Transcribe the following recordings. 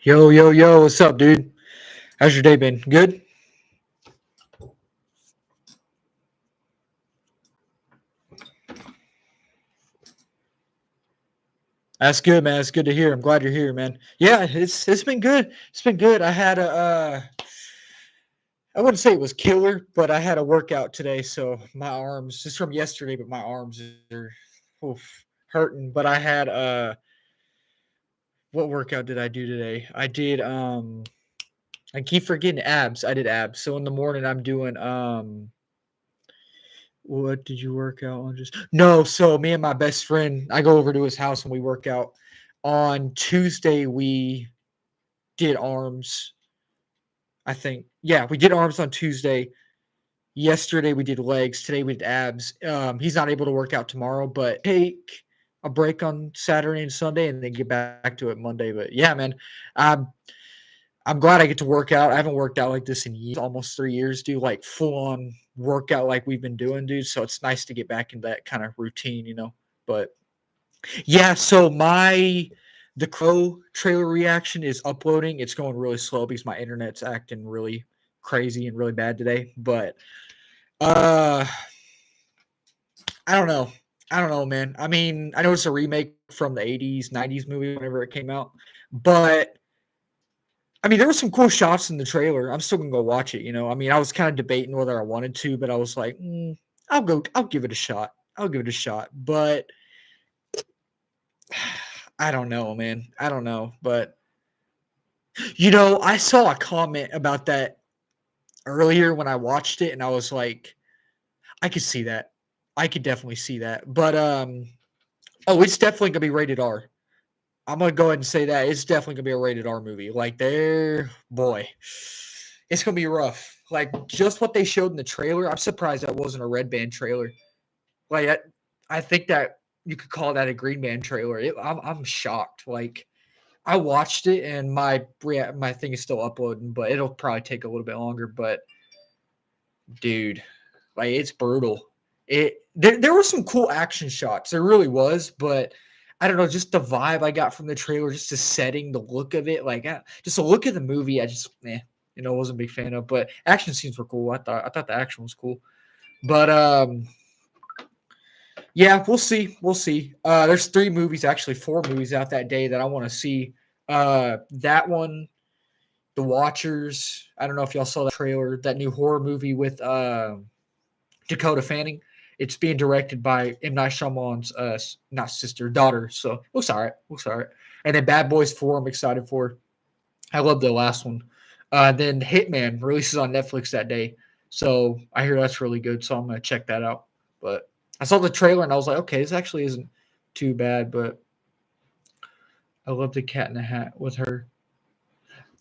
Yo, yo, yo, what's up, dude? How's your day been? Good? That's good, man. It's good to hear. I'm glad you're here, man. Yeah, it's been good. It's been good. I had a I wouldn't say it was killer, but I had a workout today, so my arms just from yesterday, but my arms are hurting. But I had what workout did I do today? I keep forgetting abs. I did abs. So in the morning I'm doing what did you work out on? Just no. So me and my best friend, I go over to his house and we work out. On Tuesday, we did arms. I think, yeah, we did arms on Tuesday. Yesterday we did legs. Today we did abs. He's not able to work out tomorrow, but take a break on Saturday and Sunday, and then get back to it Monday. But yeah, man, I'm I'm glad I get to work out. I haven't worked out like this in years, almost 3 years, dude. Like full on workout like we've been doing, dude. So it's nice to get back into that kind of routine. But yeah, so the Crow trailer reaction is uploading. It's going really slow because my internet's acting really crazy and really bad today. But uh I don't know. I don't know, man. I mean, I know it's a remake from the 80s, 90s movie whenever it came out. But I mean, there were some cool shots in the trailer. I'm still gonna go watch it. I mean, I was kind of debating whether I wanted to, but I was like, I'll go. I'll give it a shot. I'll give it a shot. But I don't know, man. I don't know. But I saw a comment about that earlier when I watched it, and I was like, I could see that. I could definitely see that. But oh, it's definitely gonna be rated R. I'm gonna go ahead and say that it's definitely gonna be a rated R movie. Like, boy, it's gonna be rough. Like, just what they showed in the trailer. I'm surprised that wasn't a red band trailer. Like, I think that you could call that a green band trailer. I'm shocked. Like, I watched it and my thing is still uploading, but it'll probably take a little bit longer. But dude, like, it's brutal. There were some cool action shots. There really was, but I don't know, just the vibe I got from the trailer, just the setting, the look of it, like just the look of the movie. I just wasn't a big fan of. But action scenes were cool. I thought the action was cool. But yeah, we'll see. We'll see. There's actually four movies out that day that I want to see. That one, The Watchers. I don't know if y'all saw that trailer. That new horror movie with Dakota Fanning. It's being directed by M. Night Shyamalan's not sister, daughter. So looks all right. Looks all right. And then Bad Boys 4, I'm excited for. I love the last one. Then Hitman releases on Netflix that day. So I hear that's really good. So I'm going to check that out. But I saw the trailer and I was like, okay, this actually isn't too bad. But I love the Cat in the Hat with her.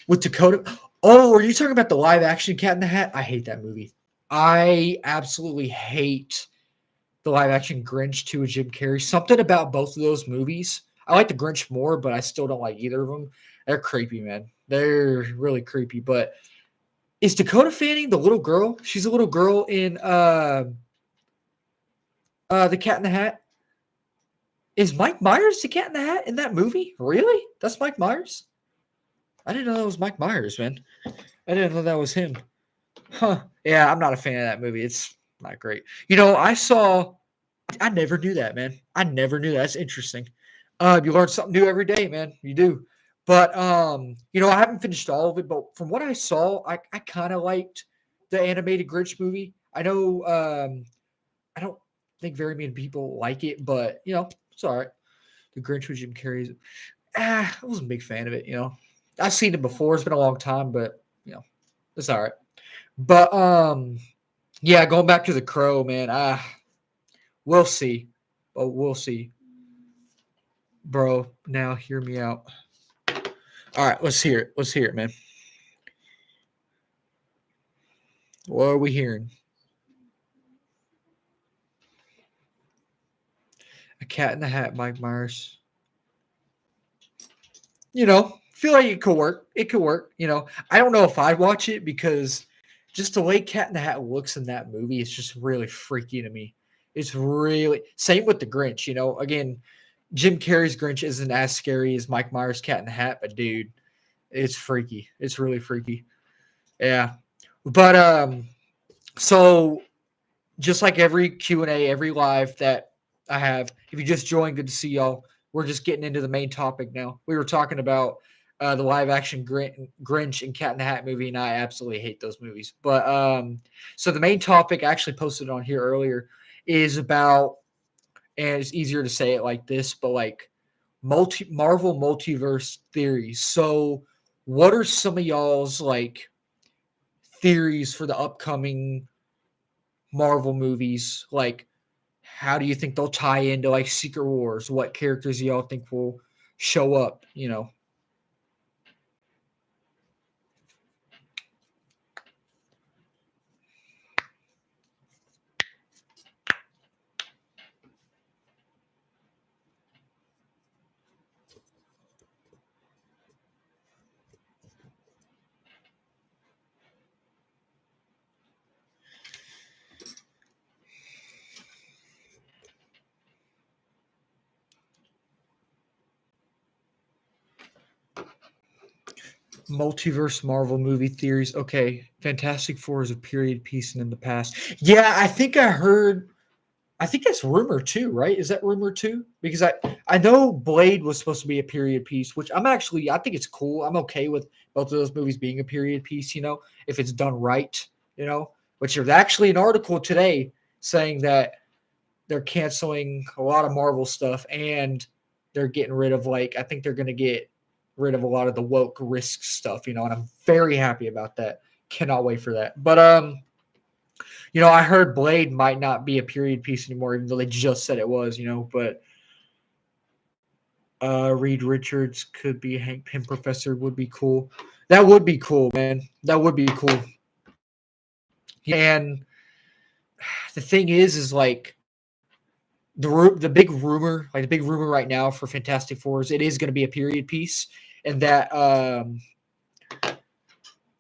With Dakota. Oh, are you talking about the live action Cat in the Hat? I hate that movie. I absolutely hate the live action Grinch 2 with Jim Carrey. Something about both of those movies. I like the Grinch more, but I still don't like either of them. They're creepy, man. They're really creepy. But is Dakota Fanning the little girl? She's a little girl in the Cat in the Hat. Is Mike Myers the Cat in the Hat in that movie? Really? That's Mike Myers? I didn't know that was Mike Myers, man. I didn't know that was him. Huh. Yeah, I'm not a fan of that movie. It's not great. I never knew that, man. I never knew that. That's interesting. You learn something new every day, man. You do. But I haven't finished all of it, but from what I saw, I kind of liked the animated Grinch movie. I know I don't think very many people like it, but it's all right. The Grinch with Jim Carrey. I wasn't a big fan of it. I've seen it before. It's been a long time, but it's all right. But yeah, going back to the Crow, man. We'll see. But we'll see. Bro, now hear me out. All right, let's hear it. Let's hear it, man. What are we hearing? A Cat in the Hat, Mike Myers. Feel like it could work. It could work. I don't know if I'd watch it because just the way Cat in the Hat looks in that movie is just really freaky to me. It's really same with the Grinch. Again, Jim Carrey's Grinch isn't as scary as Mike Myers' Cat in the Hat, but dude, It's freaky. It's really freaky. Yeah. But so just like every Q&A, every live that I have, if you just joined, good to see y'all. We're just getting into the main topic now. We were talking about the live action Grinch and Cat in the Hat movie, and I absolutely hate those movies. But so the main topic, I actually posted on here earlier, is about, and it's easier to say it like this, but like Marvel multiverse theories. So what are some of y'all's like theories for the upcoming Marvel movies? Like, how do you think they'll tie into like Secret Wars? What characters do y'all think will show up? Multiverse Marvel movie theories. Okay, Fantastic Four is a period piece and in the past. Yeah, I think I heard. I think that's rumor too, right? Is that rumor too? Because I know Blade was supposed to be a period piece, which I think it's cool. I'm okay with both of those movies being a period piece. If it's done right. Which there's actually an article today saying that they're canceling a lot of Marvel stuff and they're getting rid of I think they're going to get rid of a lot of the woke risk stuff, and I'm very happy about that. Cannot wait for that. But I heard Blade might not be a period piece anymore, even though they just said it was, but Reed Richards could be Hank Pym Professor would be cool. That would be cool, man. That would be cool. And the thing is like the big rumor, like the big rumor right now for Fantastic Four is it is going to be a period piece, and that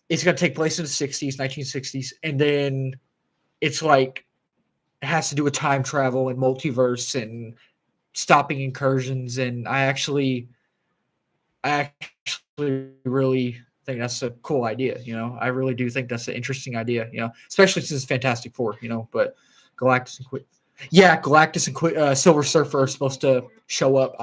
it's going to take place in the 60s, 1960s, and then it's like it has to do with time travel and multiverse and stopping incursions. And I actually really think that's a cool idea. I really do think that's an interesting idea. Especially since it's Fantastic Four. But Galactus and Galactus and Silver Surfer are supposed to show up.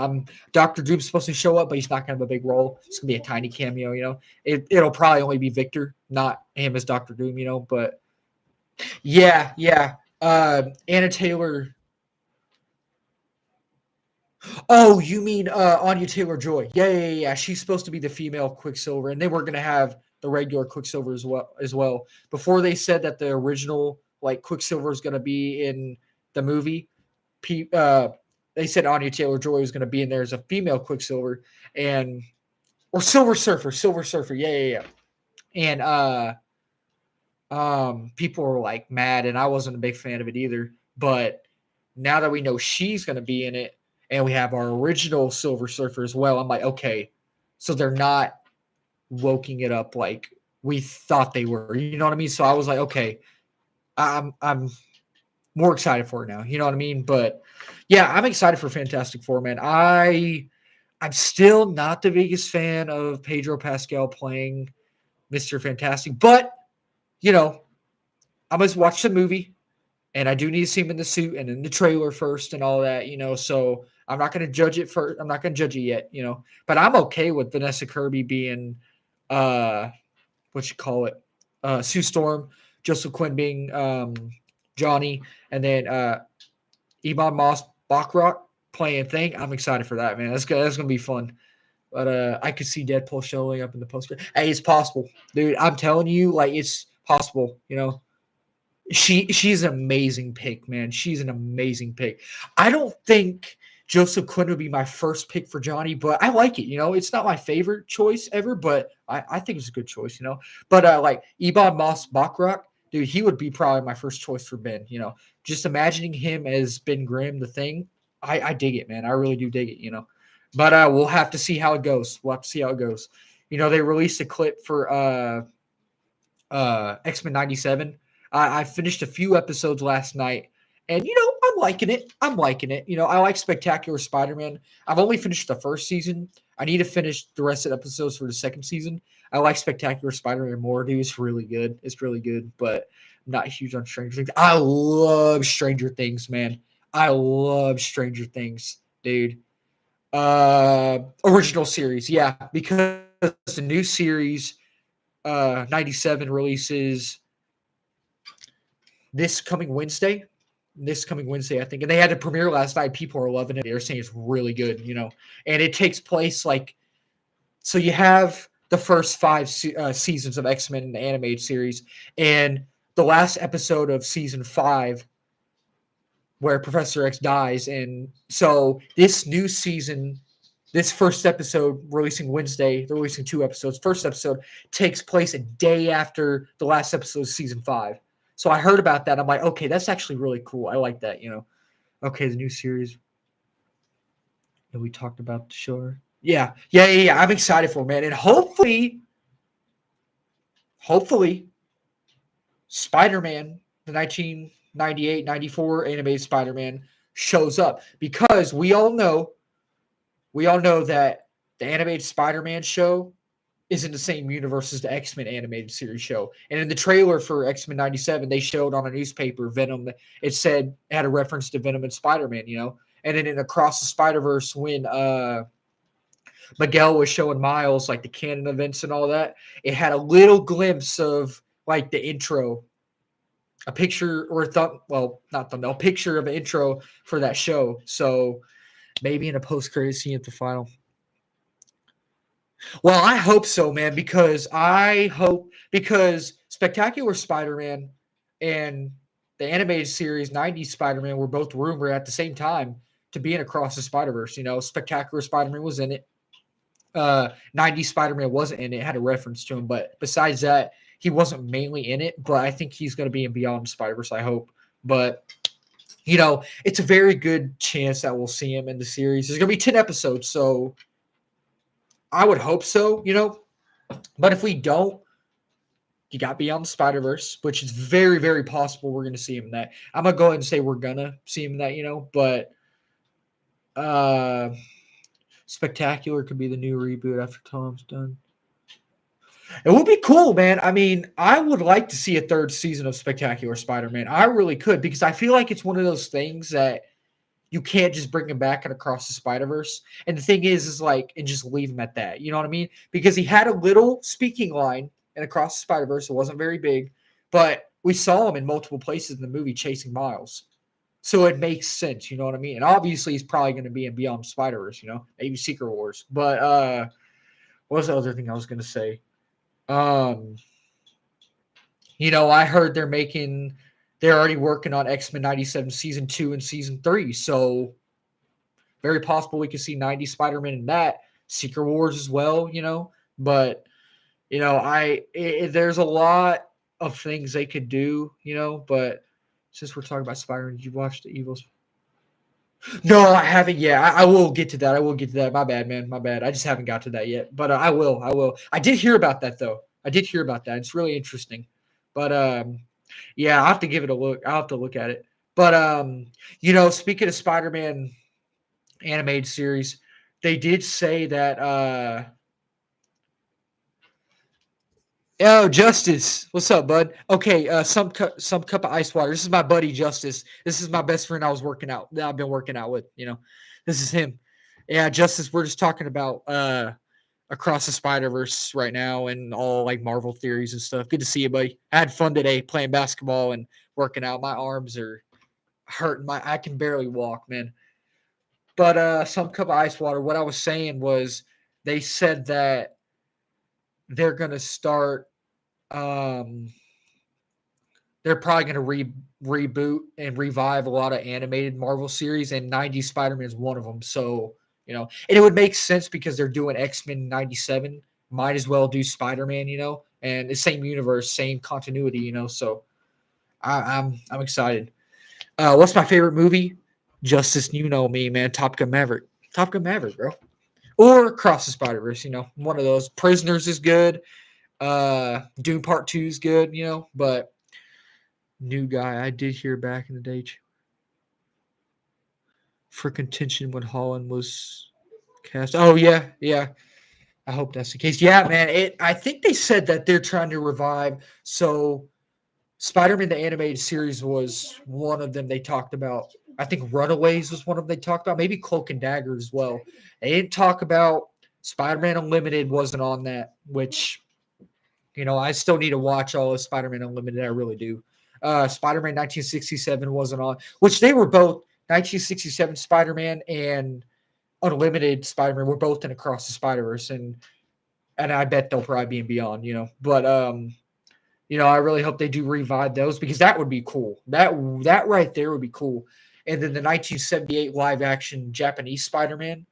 Doctor Doom's supposed to show up, but he's not going to have a big role. It's going to be a tiny cameo. It'll probably only be Victor, not him as Doctor Doom. But yeah. Anna Taylor. Oh, you mean Anya Taylor-Joy? Yeah. She's supposed to be the female Quicksilver, and they were gonna have the regular Quicksilver as well. Before they said that the original Quicksilver is gonna be in the movie, they said Anya Taylor-Joy was gonna be in there as a female Quicksilver, or Silver Surfer. Silver Surfer. Yeah. And people were mad, and I wasn't a big fan of it either. But now that we know she's gonna be in it, and we have our original Silver Surfer as well, I'm like, okay, so they're not woking it up like we thought they were. You know what I mean? So I was like, okay, I'm more excited for it now. You know what I mean? But yeah, I'm excited for Fantastic Four, man. I'm still not the biggest fan of Pedro Pascal playing Mr. Fantastic, but I must watch the movie. And I do need to see him in the suit and in the trailer first and all that, so I'm not going to judge it first. I'm not going to judge it yet, but I'm okay with Vanessa Kirby being, Sue Storm, Joseph Quinn being Johnny, and then Ebon Moss Bachrach playing Thing. I'm excited for that, man. That's going to be fun. But I could see Deadpool showing up in the poster. Hey, it's possible, dude. I'm telling you, it's possible, She's an amazing pick, man. She's an amazing pick. I don't think Joseph Quinn would be my first pick for Johnny, but I like it. It's not my favorite choice ever, but I think it's a good choice. But Ebon Moss Bachrach, dude, he would be probably my first choice for Ben. Just imagining him as Ben Grimm, the Thing. I dig it, man. I really do dig it. But we'll have to see how it goes. They released a clip for X-Men 97. I finished a few episodes last night, And, I'm liking it. I'm liking it. I like Spectacular Spider-Man. I've only finished the first season. I need to finish the rest of the episodes for the second season. I like Spectacular Spider-Man more, dude. It's really good. It's really good, but I'm not huge on Stranger Things. I love Stranger Things, man. I love Stranger Things, dude. Original series, yeah, because the new series, 97 releases this coming Wednesday. This coming Wednesday, I think. And they had a premiere last night. People are loving it. They're saying it's really good, And it takes place so you have the first five seasons of X-Men in the animated series. And the last episode of season 5 where Professor X dies. And so this new season, this first episode releasing Wednesday, they're releasing 2 episodes. First episode takes place a day after the last episode of season 5. So I heard about that. I'm like, okay, that's actually really cool. I like that, Okay, the new series. And we talked about the show. Yeah. I'm excited for it, man. And hopefully, Spider-Man, the 1998, 94 animated Spider-Man shows up because we all know that the animated Spider-Man show is in the same universe as the X-Men animated series show. And in the trailer for X-Men 97, they showed on a newspaper Venom. It had a reference to Venom and Spider-Man, And then in Across the Spider-Verse, when Miguel was showing Miles like the canon events and all that, it had a little glimpse of like the intro, a picture or a picture of an intro for that show. So maybe in a post-credit scene at the final. Well, I hope so, man, because Spectacular Spider-Man and the animated series 90s Spider-Man were both rumored at the same time to be in Across the Spider-Verse. Spectacular Spider-Man was in it. 90s Spider-Man wasn't in it. It had a reference to him, but besides that, he wasn't mainly in it. But I think he's going to be in Beyond Spider-Verse, I hope. But, it's a very good chance that we'll see him in the series. There's going to be 10 episodes, so I would hope so, But if we don't, you got Beyond the Spider-Verse, which is very, very possible we're going to see him in that. I'm going to go ahead and say we're going to see him in that, But Spectacular could be the new reboot after Tom's done. It would be cool, man. I mean, I would like to see a 3rd season of Spectacular Spider-Man. I really could, because I feel like it's one of those things that you can't just bring him back and Across the Spider-Verse. And the thing is and just leave him at that. You know what I mean? Because he had a little speaking line in Across the Spider-Verse. It wasn't very big, but we saw him in multiple places in the movie chasing Miles. So it makes sense. You know what I mean? And obviously he's probably going to be in Beyond Spider-Verse, maybe Secret Wars. But what was the other thing I was going to say? I heard they're already working on X-Men 97 season 2 and season 3. So very possible we could see 90 Spider-Man in that. Secret Wars as well, But, there's a lot of things they could do, But since we're talking about Spider-Man, did you watch the Evils? No, I haven't yet. I will get to that. My bad, man. My bad. I just haven't got to that yet. But I will. I did hear about that, though. It's really interesting. But, yeah, I'll have to give it a look. I'll have to look at it. But, speaking of Spider-Man animated series, they did say that oh, Justice. What's up, bud? Okay, some cup of ice water. This is my buddy Justice. This is my best friend I've been working out with, This is him. Yeah, Justice, we're just talking about Across the Spider-Verse right now and all like Marvel theories and stuff. Good to see you, buddy. I had fun today playing basketball and working out. My arms are hurting. I can barely walk, man. But some cup of ice water. What I was saying was they said that they're gonna start. They're probably gonna reboot and revive a lot of animated Marvel series, and 90s Spider-Man is one of them. So and it would make sense because they're doing X-Men 97. Might as well do Spider-Man, and the same universe, same continuity, So I'm excited. What's my favorite movie? Justice, you know me, man. Top Gun Maverick. Top Gun Maverick, bro. Or Across the Spider-Verse, one of those. Prisoners is good. Doom Part 2 is good, but New Guy, I did hear back in the day. for contention when Holland was cast. Oh yeah, yeah. I hope that's the case. Yeah, man. I think they said that they're trying to revive. So Spider-Man the animated series was one of them they talked about. I think Runaways was one of them they talked about. Maybe Cloak and Dagger as well. They didn't talk about Spider-Man Unlimited wasn't on that, which I still need to watch all of Spider-Man Unlimited. I really do. Spider-Man 1967 wasn't on, which they were both 1967 Spider-Man and Unlimited Spider-Man were both in Across the Spider-Verse, and I bet they'll probably be in Beyond. But I really hope they do revive those because that would be cool. That right there would be cool. And then the 1978 live action Japanese Spider-Man,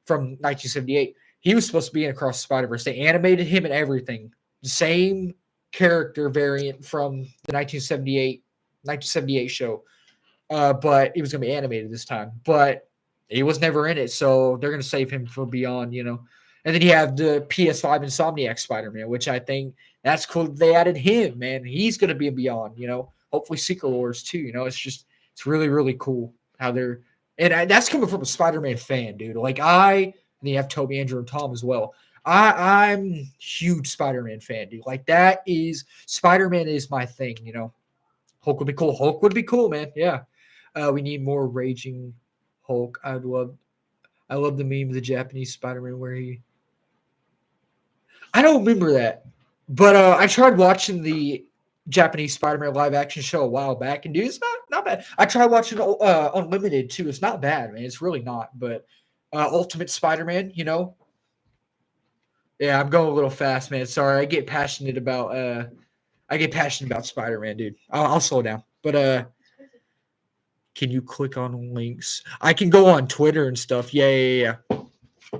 from 1978, he was supposed to be in Across the Spider-Verse. They animated him and everything. The same character variant from the 1978 show. But he was going to be animated this time. But he was never in it, so they're going to save him for Beyond. And then you have the PS5 Insomniac Spider-Man, which I think that's cool. They added him, man. He's going to be in Beyond. Hopefully Secret Wars too. It's really, really cool how they're – and that's coming from a Spider-Man fan, dude. And you have Toby, Andrew, and Tom as well. I'm huge Spider-Man fan, dude. That is – Spider-Man is my thing, Hulk would be cool. Hulk would be cool, man. Yeah. We need more Raging Hulk. I love the meme of the Japanese Spider-Man where I don't remember that. But I tried watching the Japanese Spider-Man live action show a while back, and dude, it's not bad. I tried watching Unlimited too. It's not bad, man. It's really not. But Ultimate Spider-Man, yeah, I'm going a little fast, man. Sorry, I get passionate about Spider-Man, dude. I'll slow down. But can you click on links? I can go on Twitter and stuff. Yeah.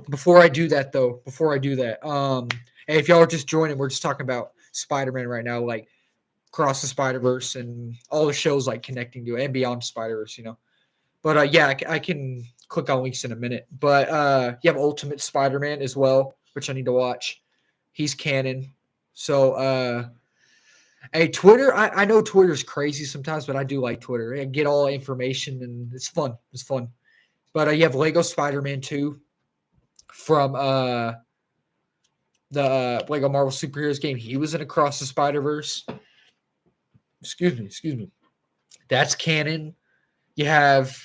Before I do that, hey, if y'all are just joining, we're just talking about Spider-Man right now, Cross the Spider-Verse and all the shows connecting to it and Beyond Spider-Verse, But yeah, I can click on links in a minute. But you have Ultimate Spider-Man as well, which I need to watch. He's canon. So hey, Twitter, I know Twitter's crazy sometimes, but I do like Twitter. I get all information and it's fun. But you have Lego Spider-Man 2 from the Lego Marvel Superheroes game. He was in Across the Spider-Verse. Excuse me. That's canon. You have,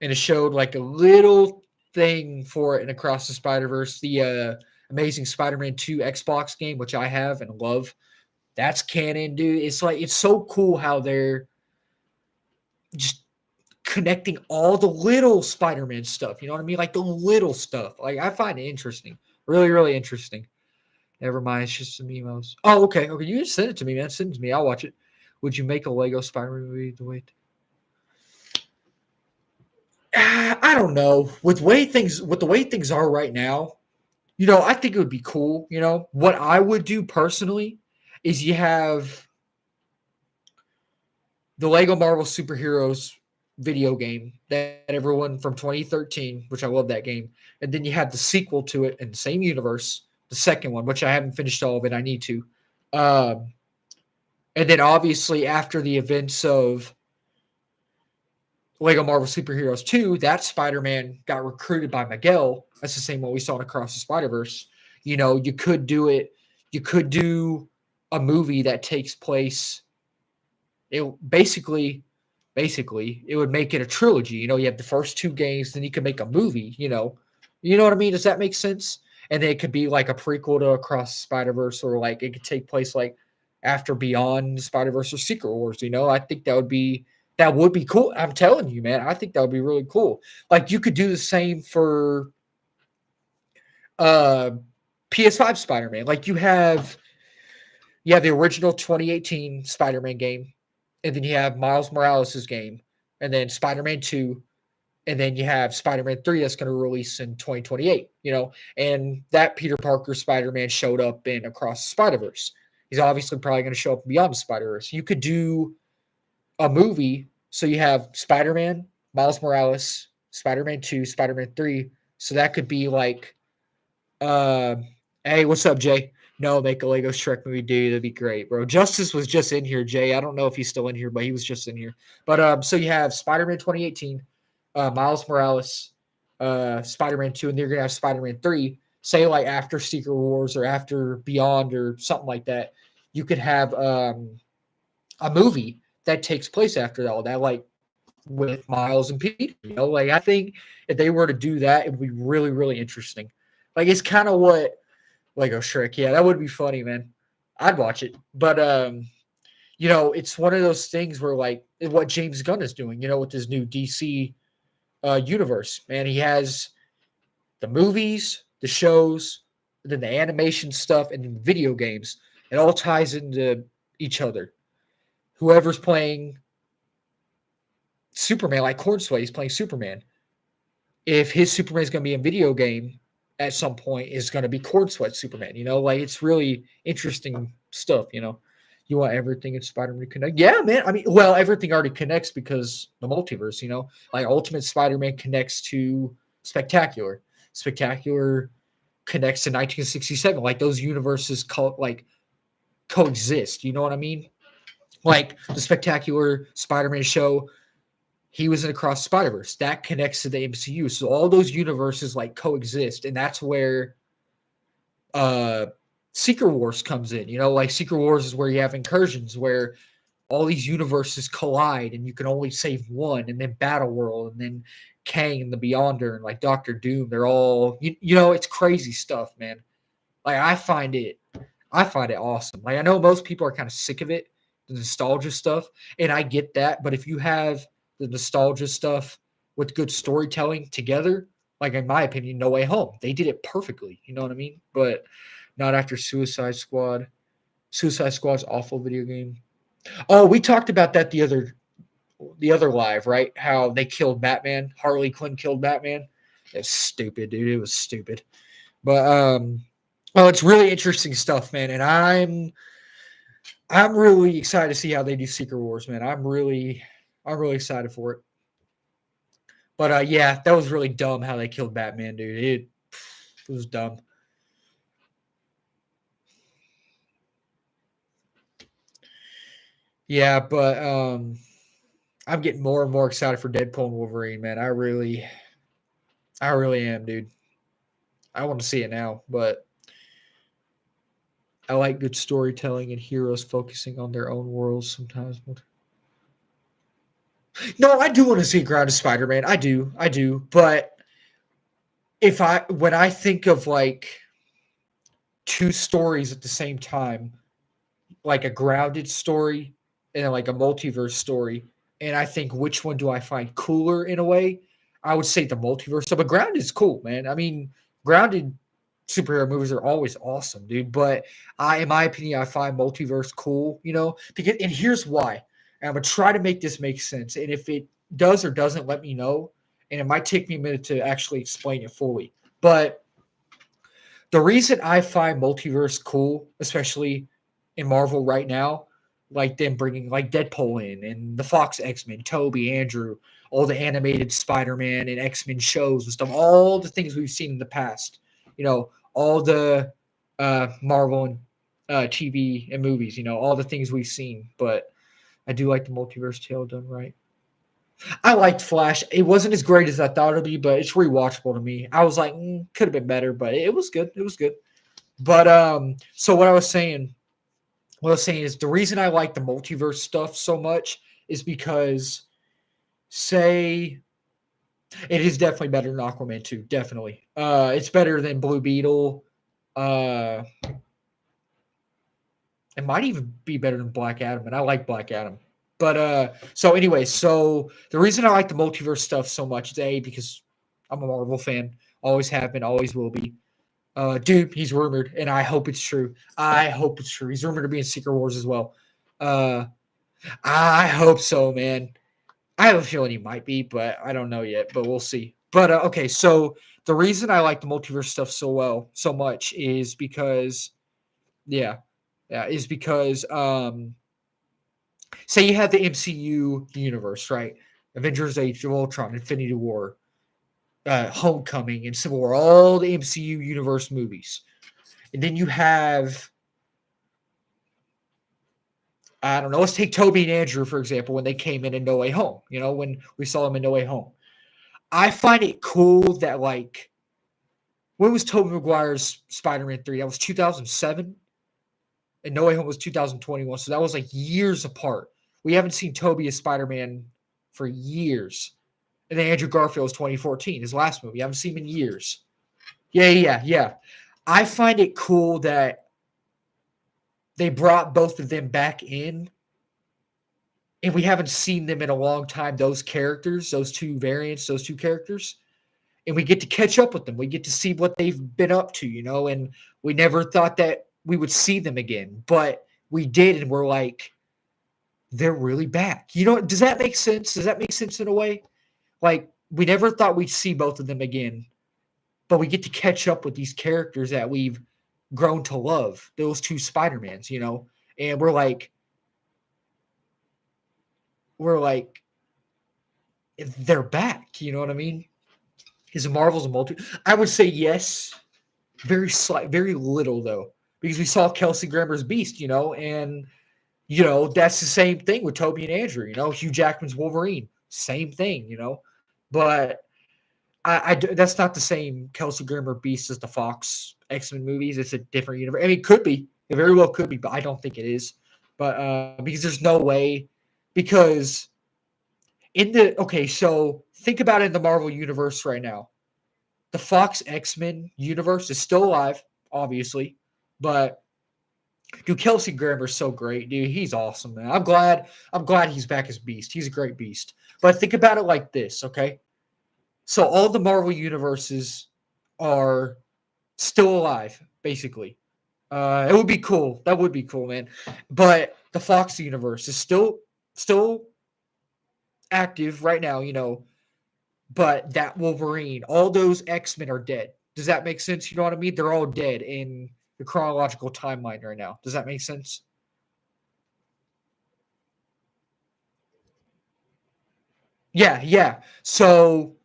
and it showed a little thing for it in Across the Spider-Verse, the Amazing Spider-Man 2 Xbox game, which I have and love. That's canon, dude. It's so cool how they're just connecting all the little Spider-Man stuff. You know what I mean? The little stuff. I find it interesting. Really, really interesting. Never mind. It's just some emails. Oh, okay. You just send it to me, man. Send it to me. I'll watch it. Would you make a Lego Spider-Man movie the way? I don't know. With the way things are right now, I think it would be cool. What I would do personally is you have the Lego Marvel Superheroes video game that everyone from 2013, which I love that game, and then you have the sequel to it in the same universe, the second one, which I haven't finished all of it. I need to. And then obviously after the events of Lego Marvel Superheroes 2, that Spider-Man got recruited by Miguel. That's the same one we saw in Across the Spider-Verse. You could do it. You could do a movie that takes place. It basically it would make it a trilogy. You have the first two games, then you could make a movie. You know what I mean? Does that make sense? And then it could be a prequel to Across the Spider-Verse, or it could take place after Beyond Spider-Verse or Secret Wars. I think that would be cool. I'm telling you, man. I think that would be really cool. You could do the same for PS5 Spider-Man. You have the original 2018 Spider-Man game, and then you have Miles Morales' game, and then Spider-Man 2, and then you have Spider-Man 3 that's going to release in 2028, and that Peter Parker Spider-Man showed up in Across the Spider-Verse. He's obviously probably going to show up Beyond the Spider-Verse. You could do a movie, so you have Spider-Man, Miles Morales, Spider-Man 2, Spider-Man 3, so that could be hey, what's up, Jay? No, make a Lego Shrek movie, dude. That'd be great, bro. Justice was just in here, Jay. I don't know if he's still in here, but he was just in here. But so you have Spider-Man 2018, Miles Morales, Spider-Man 2, and they're gonna have Spider-Man 3, say like after Secret Wars or after Beyond or something like that, you could have a movie that takes place after all that, like with Miles and Peter. Like I think if they were to do that, it would be really, really interesting. Like it's kind of what Lego Shrek. Yeah, that would be funny, man. I'd watch it. But it's one of those things where like what James Gunn is doing, with his new DC universe. Man, he has the movies, the shows, then the animation stuff, and then the video games. It all ties into each other. Whoever's playing Superman, like Cornsway, he's playing Superman. If his Superman is going to be a video game at some point, is going to be Cornsweat Superman. Like it's really interesting stuff. You want everything in Spider-Man to connect. Yeah, man. I mean, well, everything already connects because the multiverse. Like Ultimate Spider-Man connects to Spectacular. Spectacular connects to 1967. Like those universes coexist. You know what I mean? Like the Spectacular Spider-Man show, he was in Across Spider-Verse. That connects to the MCU. So all those universes like coexist, and that's where Secret Wars comes in. Like Secret Wars is where you have incursions where all these universes collide and you can only save one, and then Battle World, and then Kang and the Beyonder and like Doctor Doom. They're all it's crazy stuff, man. Like I find it awesome. Like I know most people are kind of sick of it, the nostalgia stuff, and I get that. But if you have the nostalgia stuff with good storytelling together, like in my opinion, No Way Home, they did it perfectly. You know what I mean? But not after Suicide Squad. Suicide Squad's awful video game. Oh, we talked about that the other live, right? How they killed Batman. Harley Quinn killed Batman. It's stupid, dude. It was stupid. But well, it's really interesting stuff, man. And I'm really excited to see how they do Secret Wars, man. I'm really excited for it. But yeah, that was really dumb how they killed Batman, dude. It was dumb. Yeah, but I'm getting more and more excited for Deadpool and Wolverine, man. I really am, dude. I want to see it now, but I like good storytelling and heroes focusing on their own worlds sometimes. No, I do want to see Grounded Spider-Man. I do. But when I think of like two stories at the same time, like a grounded story and like a multiverse story, and I think which one do I find cooler in a way, I would say the multiverse. So, but Grounded is cool, man. I mean, Grounded superhero movies are always awesome, dude. But in my opinion, I find multiverse cool, because, and here's why. And I'm gonna try to make this make sense. And if it does or doesn't, let me know. And it might take me a minute to actually explain it fully. But the reason I find multiverse cool, especially in Marvel right now, like them bringing like Deadpool in and the Fox X-Men, Toby, Andrew, all the animated Spider-Man and X-Men shows and stuff, all the things we've seen in the past, all the Marvel and TV and movies, all the things we've seen. But I do like the multiverse tale done right. I liked Flash. It wasn't as great as I thought it'd be, but it's rewatchable to me. I was like, could have been better, but it was good. It was good. But so what I was saying is the reason I like the multiverse stuff so much is because, say, it is definitely better than Aquaman 2. Definitely. It's better than Blue Beetle. It might even be better than Black Adam, and I like Black Adam. But so anyway, so the reason I like the multiverse stuff so much is because I'm a Marvel fan, always have been, always will be. Dude, he's rumored, and I hope it's true. I hope it's true. He's rumored to be in Secret Wars as well. I hope so, man. I have a feeling he might be, but I don't know yet. But we'll see. But okay, so the reason I like the multiverse stuff so much is because, is because say you have the MCU universe, right? Avengers: Age of Ultron, Infinity War, Homecoming, and Civil War, all the MCU universe movies. And then you have, I don't know, let's take Toby and Andrew, for example, when they came in No Way Home, when we saw them in No Way Home. I find it cool that like when was Tobey Maguire's Spider-Man 3? That was 2007, and No Way Home was 2021. So that was like years apart. We haven't seen Tobey as Spider-Man for years. And then Andrew Garfield was 2014, his last movie. I haven't seen him in years. Yeah. I find it cool that they brought both of them back in, and we haven't seen them in a long time. Those characters, those two variants, those two characters, and we get to catch up with them. We get to see what they've been up to, and we never thought that we would see them again, but we did, and we're like, they're really back. Does that make sense? Does that make sense in a way? Like, we never thought we'd see both of them again, but we get to catch up with these characters that we've grown to love, those two Spider-Mans, and we're like, they're back. You know what I mean? Is Marvel's a multi? I would say yes, very slight, very little though, because we saw Kelsey Grammer's Beast, and that's the same thing with Toby and Andrew. Hugh Jackman's Wolverine, same thing. But that's not the same Kelsey Grammer Beast as the Fox X-Men movies. It's a different universe. I mean, it could be. It very well could be, but I don't think it is. But because there's no way, because so think about it in the Marvel universe right now. The Fox X-Men universe is still alive, obviously, but dude, Kelsey Grammer's so great, dude. He's awesome, man. I'm glad he's back as Beast. He's a great Beast. But think about it like this, okay? So all the Marvel universes are still alive, basically. It would be cool. That would be cool, man. But the Fox universe is still active right now, but that Wolverine, all those X-Men are dead. Does that make sense? You know what I mean? They're all dead in the chronological timeline right now. Does that make sense? Yeah. So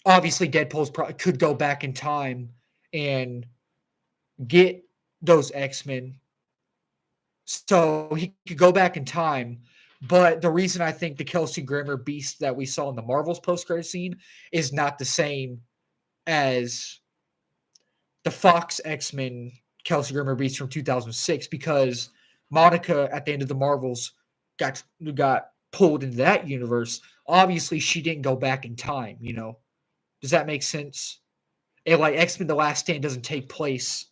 obviously could go back in time and get those X-Men. So he could go back in time. But the reason I think the Kelsey Grammer Beast that we saw in the Marvel's post-credit scene is not the same as the Fox X-Men Kelsey Grammer Beast from 2006, because Monica at the end of the Marvels got pulled into that universe. Obviously, she didn't go back in time. Does that make sense? And like X-Men: The Last Stand doesn't take place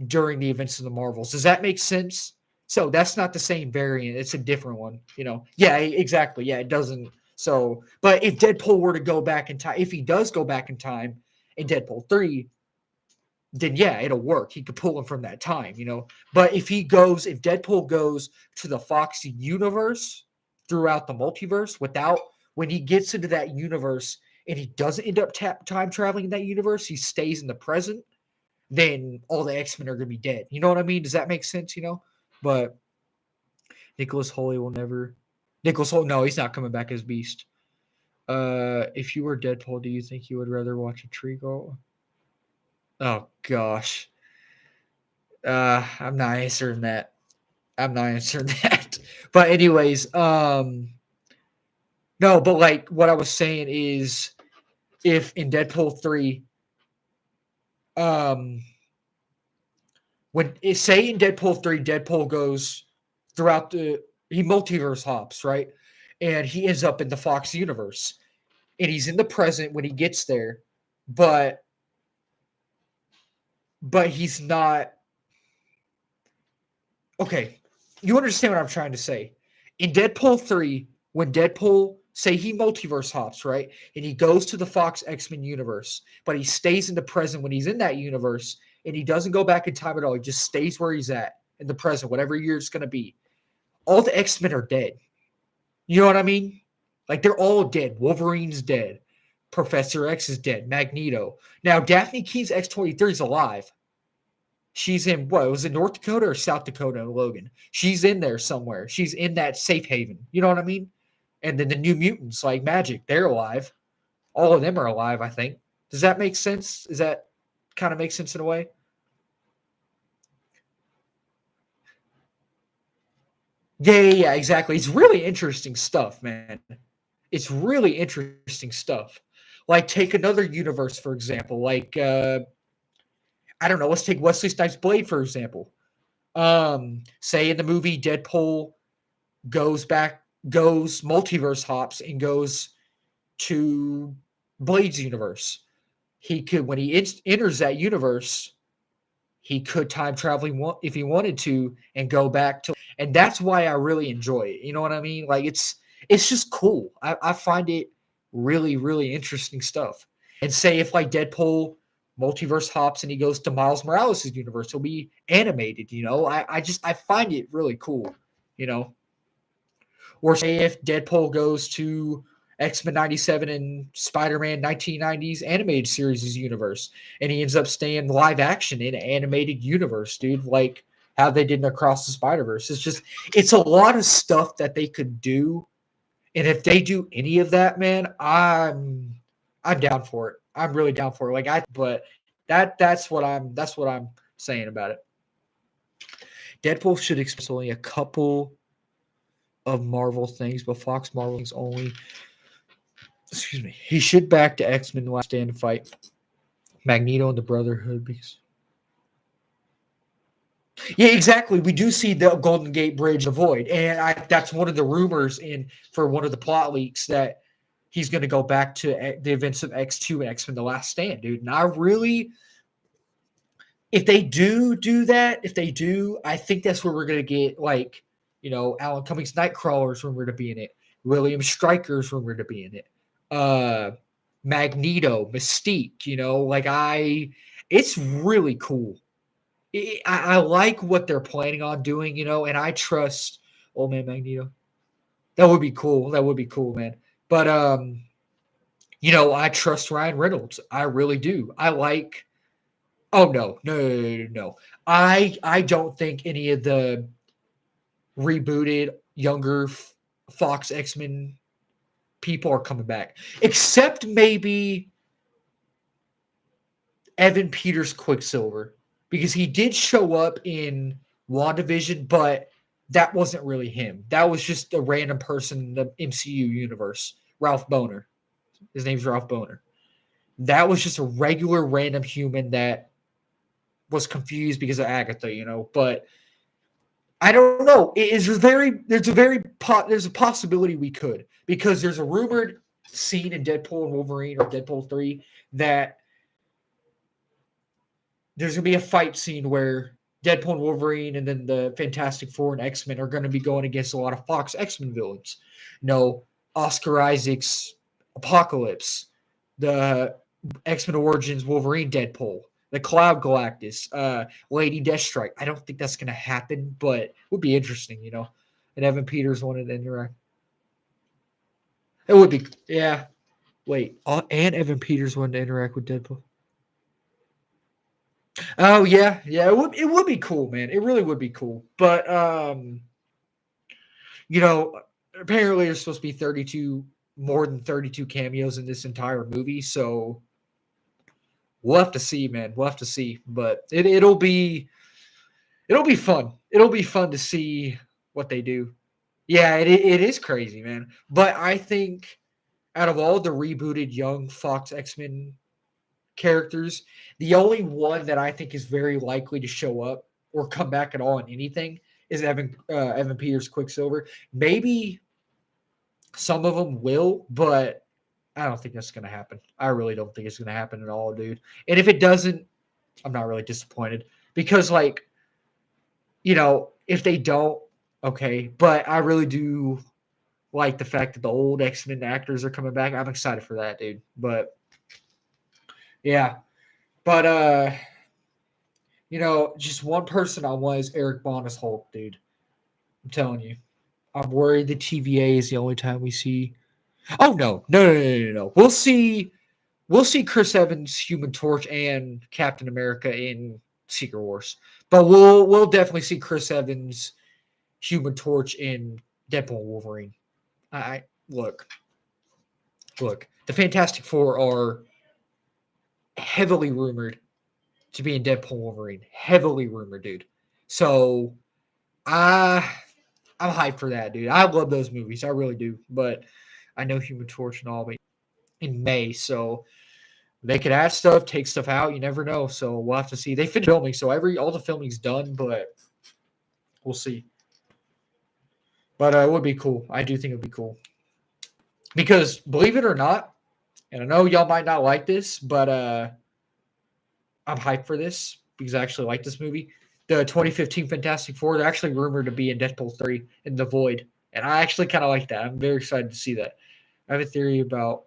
during the events of the Marvels. Does that make sense? So that's not the same variant. It's a different one. Yeah, exactly. Yeah, it doesn't. So, but if Deadpool were to go back in time, if he does go back in time in Deadpool 3, then yeah, it'll work. He could pull him from that time, But if Deadpool goes to the Fox universe throughout the multiverse when he gets into that universe and he doesn't end up time traveling in that universe, he stays in the present, then all the X-Men are going to be dead. You know what I mean? Does that make sense, But Nicholas Holy will never... Nicholas Holy, no, he's not coming back as Beast. If you were Deadpool, do you think you would rather watch a tree grow? Oh gosh. I'm not answering that. But anyways, no, but like what I was saying is, if in Deadpool 3, say in Deadpool 3, Deadpool goes throughout he multiverse hops, right? And he ends up in the Fox universe. And he's in the present when he gets there, but he's not... Okay, you understand what I'm trying to say. In Deadpool 3, when Deadpool, say he multiverse hops, right? And he goes to the Fox X-Men universe, but he stays in the present when he's in that universe, and he doesn't go back in time at all. He just stays where he's at in the present, whatever year it's going to be. All the X-Men are dead. You know what I mean? Like, they're all dead. Wolverine's dead. Professor X is dead. Magneto. Now, Daphne Keene's X-23 is alive. She's in, was it North Dakota or South Dakota, Logan? She's in there somewhere. She's in that safe haven. You know what I mean? And then the New Mutants, like Magic, they're alive. All of them are alive, I think. Does that make sense? Does that kind of make sense in a way? Yeah, exactly. It's really interesting stuff, man. It's really interesting stuff. Like, take another universe, for example. Like, I don't know, let's take Wesley Snipes' Blade, for example. Say in the movie Deadpool goes multiverse hops and goes to Blade's universe. He could, when he enters that universe, he could time travel if he wanted to and go back to, and that's why I really enjoy it. You know what I mean? Like, it's just cool. I find it really, really interesting stuff. And say if like Deadpool multiverse hops and he goes to Miles Morales' universe, he'll be animated, you know. I find it really cool, you know. Or say if Deadpool goes to X-Men 97 and Spider-Man 1990s animated series universe, and he ends up staying live action in an animated universe, dude, like how they did in Across the Spider-Verse. It's a lot of stuff that they could do. And if they do any of that, man, I'm down for it. I'm really down for it. But that's what I'm saying about it. Deadpool should expect only a couple of Marvel things, but Fox Marvel things only. Excuse me. He should back to X-Men Last Stand fight Magneto and the Brotherhood because. Yeah, exactly. We do see the Golden Gate Bridge, the Void, and that's one of the rumors for one of the plot leaks that he's going to go back to the events of X2 and X-Men: The Last Stand, dude. And I really, if they do that, I think that's where we're going to get, like, you know, Alan Cummings' Nightcrawler's rumored to be in it, William Stryker's rumored to be in it, Magneto, Mystique, you know, like it's really cool. I like what they're planning on doing, you know, and I trust old man Magneto. That would be cool. That would be cool, man. But you know, I trust Ryan Reynolds. I really do. I like. Oh no. I don't think any of the rebooted younger Fox X-Men people are coming back, except maybe Evan Peters Quicksilver, because he did show up in WandaVision, but that wasn't really him. That was just a random person in the MCU universe. Ralph Boner. His name's Ralph Boner. That was just a regular random human that was confused because of Agatha, you know. But I don't know. There's a possibility we could, because there's a rumored scene in Deadpool and Wolverine or Deadpool 3 that there's going to be a fight scene where Deadpool and Wolverine and then the Fantastic Four and X-Men are going to be going against a lot of Fox X-Men villains. You know, Oscar Isaac's Apocalypse, the X-Men Origins Wolverine Deadpool, the Cloud Galactus, Lady Deathstrike. I don't think that's going to happen, but it would be interesting, you know. And Evan Peters wanted to interact. It would be, yeah. Wait, and Evan Peters wanted to interact with Deadpool. Oh yeah, it would be cool, man. It really would be cool. But you know, apparently there's supposed to be 32 more than 32 cameos in this entire movie, so we'll have to see, man. We'll have to see. But it'll be fun. It'll be fun to see what they do. Yeah, it is crazy, man. But I think out of all the rebooted young Fox X-Men characters, the only one that I think is very likely to show up or come back at all in anything is Evan Peters Quicksilver. Maybe some of them will, but I don't think that's going to happen. I really don't think it's going to happen at all, dude. And if it doesn't, I'm not really disappointed, because, like, you know, if they don't, okay. But I really do like the fact that the old X-Men actors are coming back. I'm excited for that, dude. But yeah. But you know, just one person I want is Eric Bana's Hulk, dude. I'm telling you. I'm worried the TVA is the only time we see. Oh no. We'll see Chris Evans, Human Torch, and Captain America in Secret Wars. But we'll definitely see Chris Evans, Human Torch, in Deadpool Wolverine. I look. The Fantastic Four are heavily rumored to be in Deadpool Wolverine. Heavily rumored, dude. So I'm hyped for that, dude. I love those movies. I really do. But I know Human Torch and all, but in May. So they could add stuff, take stuff out. You never know. So we'll have to see. They finished filming, so all the filming's done, but we'll see. But it would be cool. I do think it would be cool. Because believe it or not, and I know y'all might not like this, but I'm hyped for this because I actually like this movie. The 2015 Fantastic Four, they're actually rumored to be in Deadpool 3 in The Void. And I actually kind of like that. I'm very excited to see that. I have a theory about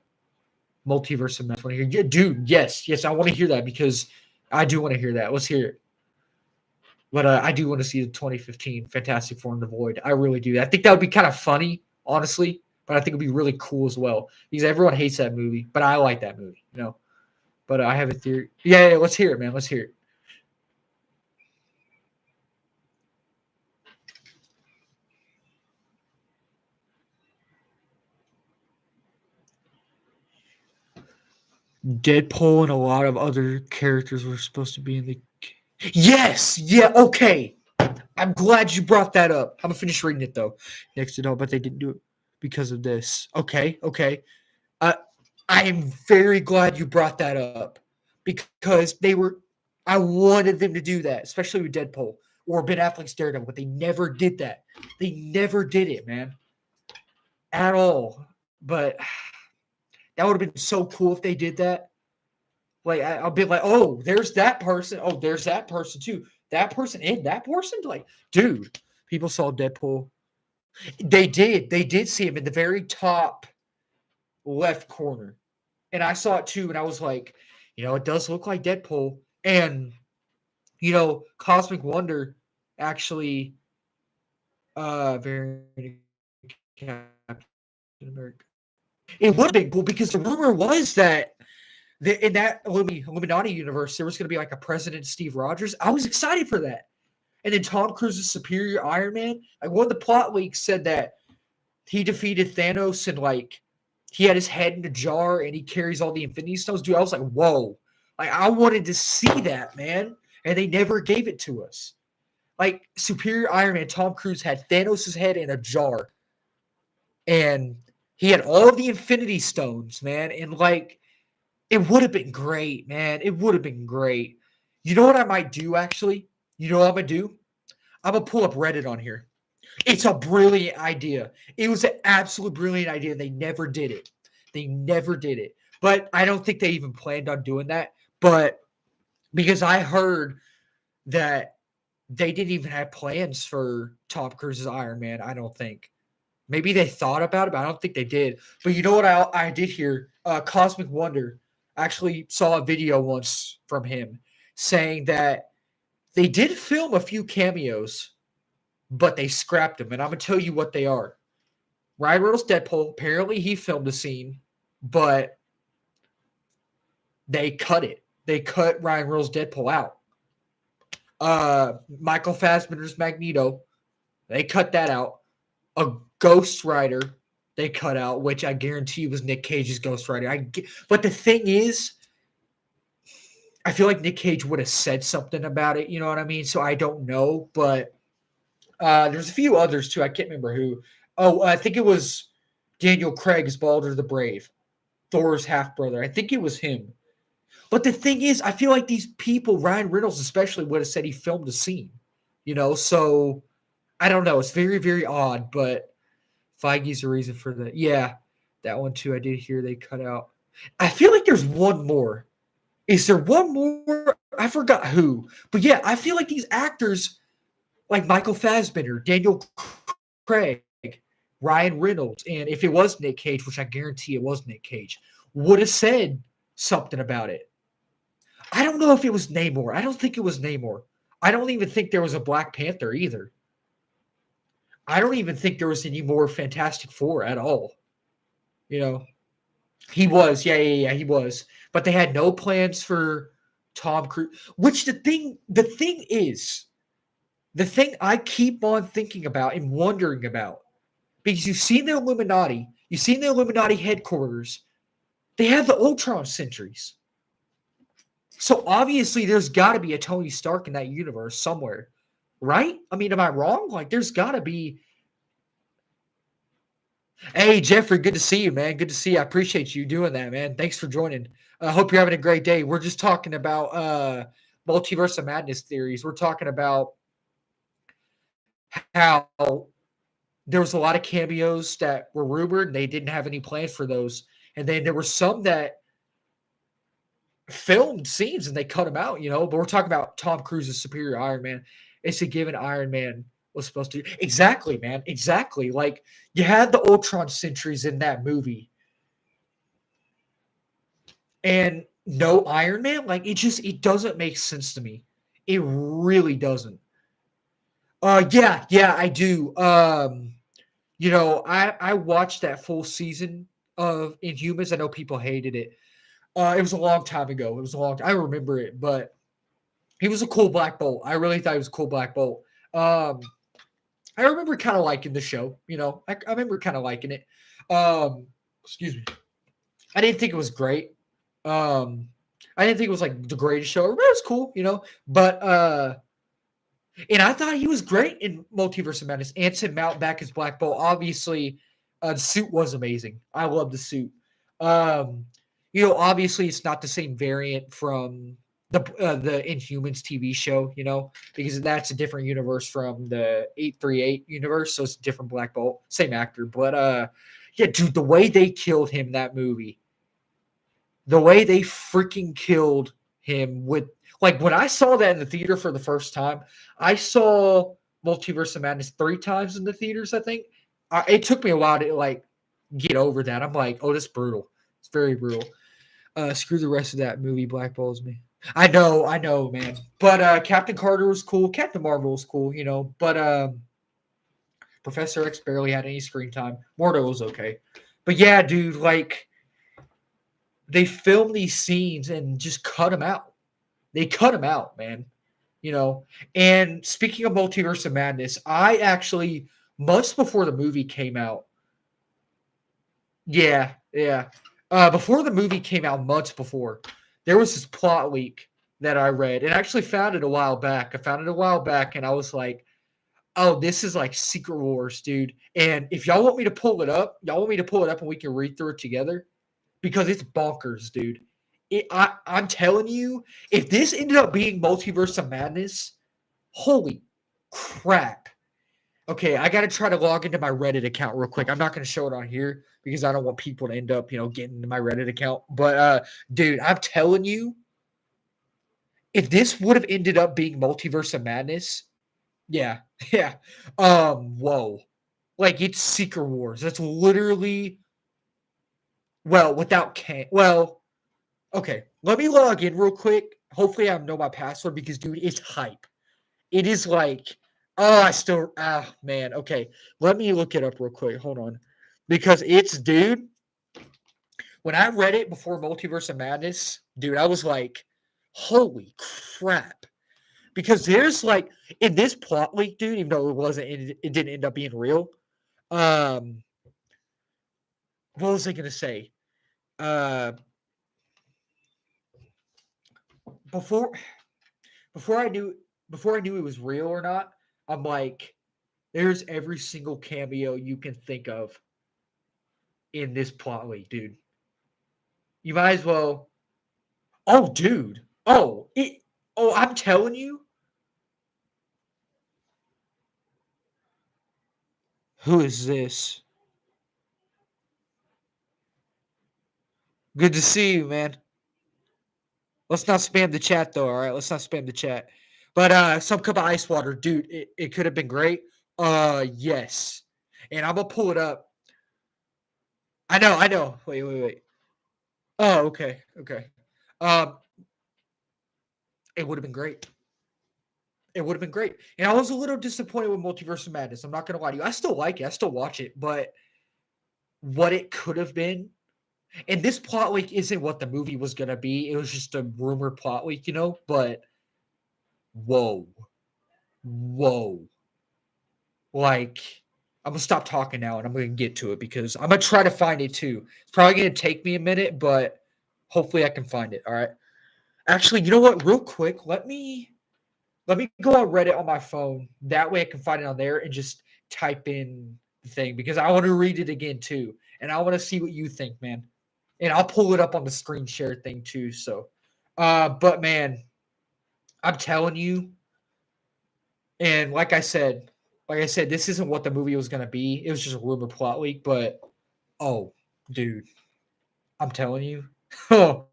Multiverse of Madness. Yeah, dude, yes, I want to hear that because I do want to hear that. Let's hear it. But I do want to see the 2015 Fantastic Four in The Void. I really do. I think that would be kind of funny, honestly. But I think it'd be really cool as well because everyone hates that movie. But I like that movie, you know. But I have a theory. Yeah, let's hear it, man. Let's hear it. Deadpool and a lot of other characters were supposed to be in the. Yes, yeah, okay. I'm glad you brought that up. I'm gonna finish reading it though. Next to no, but they didn't do it because of this. Okay. Uh, I am very glad you brought that up because they were. I wanted them to do that, especially with Deadpool or Ben Affleck's Daredevil, but they never did that. They never did it, man, at all. But that would have been so cool if they did that. Like I'll be like, oh, there's that person. Oh, there's that person too. That person and that person. Like, dude, people saw Deadpool. They did. They did see him in the very top left corner, and I saw it too. And I was like, it does look like Deadpool. And Cosmic Wonder actually, very Captain America. It would have been cool because the rumor was that in that Illuminati universe, there was going to be like a President Steve Rogers. I was excited for that. And then Tom Cruise's Superior Iron Man. Like one of the plot leaks said that he defeated Thanos and like he had his head in a jar and he carries all the Infinity Stones. Dude, I was like, whoa. Like I wanted to see that, man. And they never gave it to us. Like Superior Iron Man, Tom Cruise had Thanos' head in a jar. And he had all of the Infinity Stones, man. And like it would have been great, man. It would have been great. You know what I might do, actually? You know what I'm going to do? I'm going to pull up Reddit on here. It's a brilliant idea. It was an absolute brilliant idea. They never did it. They never did it. But I don't think they even planned on doing that. But because I heard that they didn't even have plans for Tom Cruise's Iron Man, I don't think. Maybe they thought about it, but I don't think they did. But you know what I did hear? Cosmic Wonder actually saw a video once from him saying that they did film a few cameos, but they scrapped them. And I'm going to tell you what they are. Ryan Reynolds' Deadpool, apparently he filmed a scene, but they cut it. They cut Ryan Reynolds' Deadpool out. Michael Fassbender's Magneto, they cut that out. A Ghost Rider, they cut out, which I guarantee was Nick Cage's Ghost Rider. But the thing is, I feel like Nick Cage would have said something about it. You know what I mean? So I don't know, but there's a few others too. I can't remember who. Oh, I think it was Daniel Craig's Balder the Brave, Thor's half brother. I think it was him. But the thing is, I feel like these people, Ryan Reynolds especially, would have said he filmed a scene. So I don't know. It's very, very odd, but Feige's the reason for that. Yeah, that one too. I did hear they cut out. I feel like there's one more. Is there one more? I forgot who. But yeah, I feel like these actors, like Michael Fassbender, Daniel Craig, Ryan Reynolds, and if it was Nick Cage, which I guarantee it was Nick Cage, would have said something about it. I don't know if it was Namor. I don't think it was Namor. I don't even think there was a Black Panther either. I don't even think there was any more Fantastic Four at all. He was. Yeah, he was. But they had no plans for Tom Cruise. Which the thing is, the thing I keep on thinking about and wondering about, because you've seen the Illuminati headquarters, they have the Ultron sentries. So obviously there's got to be a Tony Stark in that universe somewhere, right? I mean, am I wrong? Like there's got to be. Hey, Jeffrey, good to see you, man. Good to see you. I appreciate you doing that, man. Thanks for joining. I hope you're having a great day. We're just talking about multiverse of madness theories. We're talking about how there was a lot of cameos that were rumored and they didn't have any plans for those. And then there were some that filmed scenes and they cut them out, But we're talking about Tom Cruise's superior Iron Man. It's a given Iron Man was supposed to. Exactly, man. Exactly. Like you had the Ultron sentries in that movie and no Iron Man. Like it doesn't make sense to me. It really doesn't. Yeah, I do. I watched that full season of Inhumans. I know people hated it. It was a long time ago. I remember it, but he was a cool Black Bolt. I really thought he was a cool Black Bolt. Um, I remember kind of liking the show. I remember kind of liking it. Excuse me. I didn't think it was great. Um, I didn't think it was like the greatest show. It was cool, but and I thought he was great in Multiverse of Madness. Anson Mount back as Black Bolt. Obviously, the suit was amazing. I love the suit. Um, obviously it's not the same variant from the Inhumans TV show, because that's a different universe from the 838 universe, so it's a different Black Bolt, same actor, but yeah, dude, the way they killed him in that movie, the way they freaking killed him with like when I saw that in the theater for the first time, I saw Multiverse of Madness 3 times in the theaters, I think. It took me a while to like get over that. I'm like, oh, that's brutal. It's very brutal. Screw the rest of that movie blackballs me. I know, man. But Captain Carter was cool. Captain Marvel was cool, But Professor X barely had any screen time. Mordo was okay. But yeah, dude, like they filmed these scenes and just cut them out. They cut them out, man. And speaking of Multiverse of Madness, I actually months before the movie came out. Yeah. Before the movie came out, months before, there was this plot leak that I read and I actually found it a while back. And I was like, oh, this is like Secret Wars, dude. And if y'all want me to pull it up, and we can read through it together because it's bonkers, dude. I'm telling you, if this ended up being Multiverse of Madness, holy crap. Okay, I got to try to log into my Reddit account real quick. I'm not going to show it on here because I don't want people to end up, getting into my Reddit account. But dude, I'm telling you, if this would have ended up being Multiverse of Madness, yeah, yeah. Whoa. Like it's Secret Wars. That's literally without okay. Let me log in real quick. Hopefully I know my password because dude, it's hype. It is like, man. Okay. Let me look it up real quick. Hold on. Because dude, when I read it before Multiverse of Madness, dude, I was like, holy crap. Because there's like, in this plot leak, dude, even though it didn't end up being real. What was I going to say? Uh, before, before I knew, it was real or not, I'm like, there's every single cameo you can think of in this plot leak, dude. You might as well. Oh, dude. I'm telling you. Who is this? Good to see you, man. Let's not spam the chat though, all right? Let's not spam the chat. But some cup of ice water, dude. It could have been great. Yes. And I'm gonna pull it up. I know. Wait. Oh, okay. Um, it would have been great. It would have been great. And I was a little disappointed with Multiverse of Madness. I'm not gonna lie to you. I still like it. I still watch it, but what it could have been, and this plot leak isn't what the movie was gonna be. It was just a rumor plot leak, But whoa, whoa, like I'm gonna stop talking now and I'm gonna get to it because I'm gonna try to find it too. It's probably gonna take me a minute, but hopefully I can find it. All right. Actually, you know what? Real quick, let me go on Reddit on my phone. That way I can find it on there and just type in thing because I want to read it again too, and I want to see what you think, man. And I'll pull it up on the screen share thing too. So, but man, I'm telling you, and like I said, this isn't what the movie was gonna be. It was just a rumor plot leak. But oh, dude, I'm telling you, oh,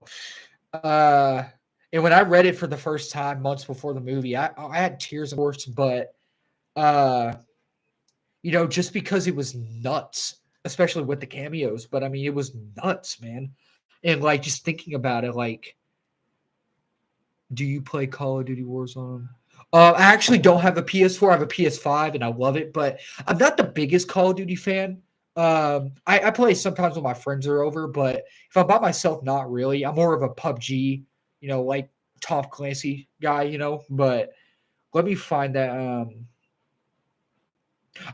uh, and when I read it for the first time months before the movie, I had tears, of course, but uh, just because it was nuts, especially with the cameos. But I mean, it was nuts, man. And like just thinking about it, like, do you play Call of Duty Warzone? I actually don't have a PS4. I have a PS5, and I love it. But I'm not the biggest Call of Duty fan. I play sometimes when my friends are over, but if I'm by myself, not really. I'm more of a PUBG, like Tom Clancy guy, But let me find that.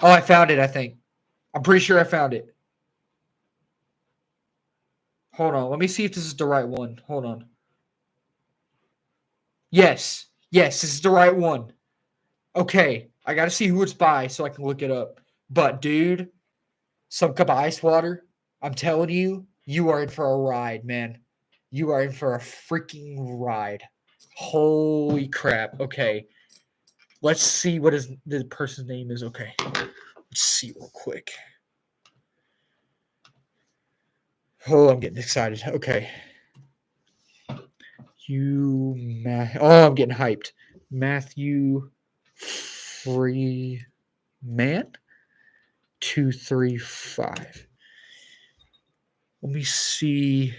Oh, I found it. I think I'm pretty sure I found it. Hold on. Let me see if this is the right one. Hold on. Yes. Yes, this is the right one. Okay. I got to see who it's by so I can look it up. But, dude, some cup of ice water. I'm telling you, you are in for a ride, man. You are in for a freaking ride. Holy crap. Okay. Let's see what the person's name is. Okay. Let's see real quick. Oh, I'm getting excited. Okay. I'm getting hyped. Matthew Freeman 235. Let me see.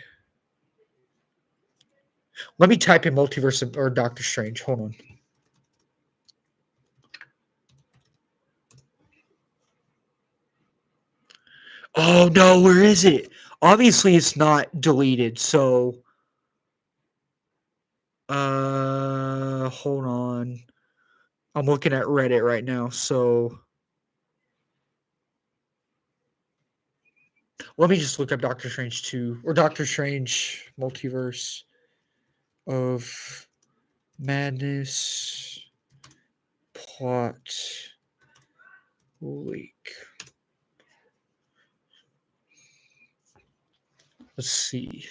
Let me type in multiverse or Doctor Strange. Hold on. Oh no, where is it? Obviously it's not deleted, so hold on. I'm looking at Reddit right now, so let me just look up Doctor Strange 2 or Doctor Strange Multiverse of Madness plot leak. Let's see.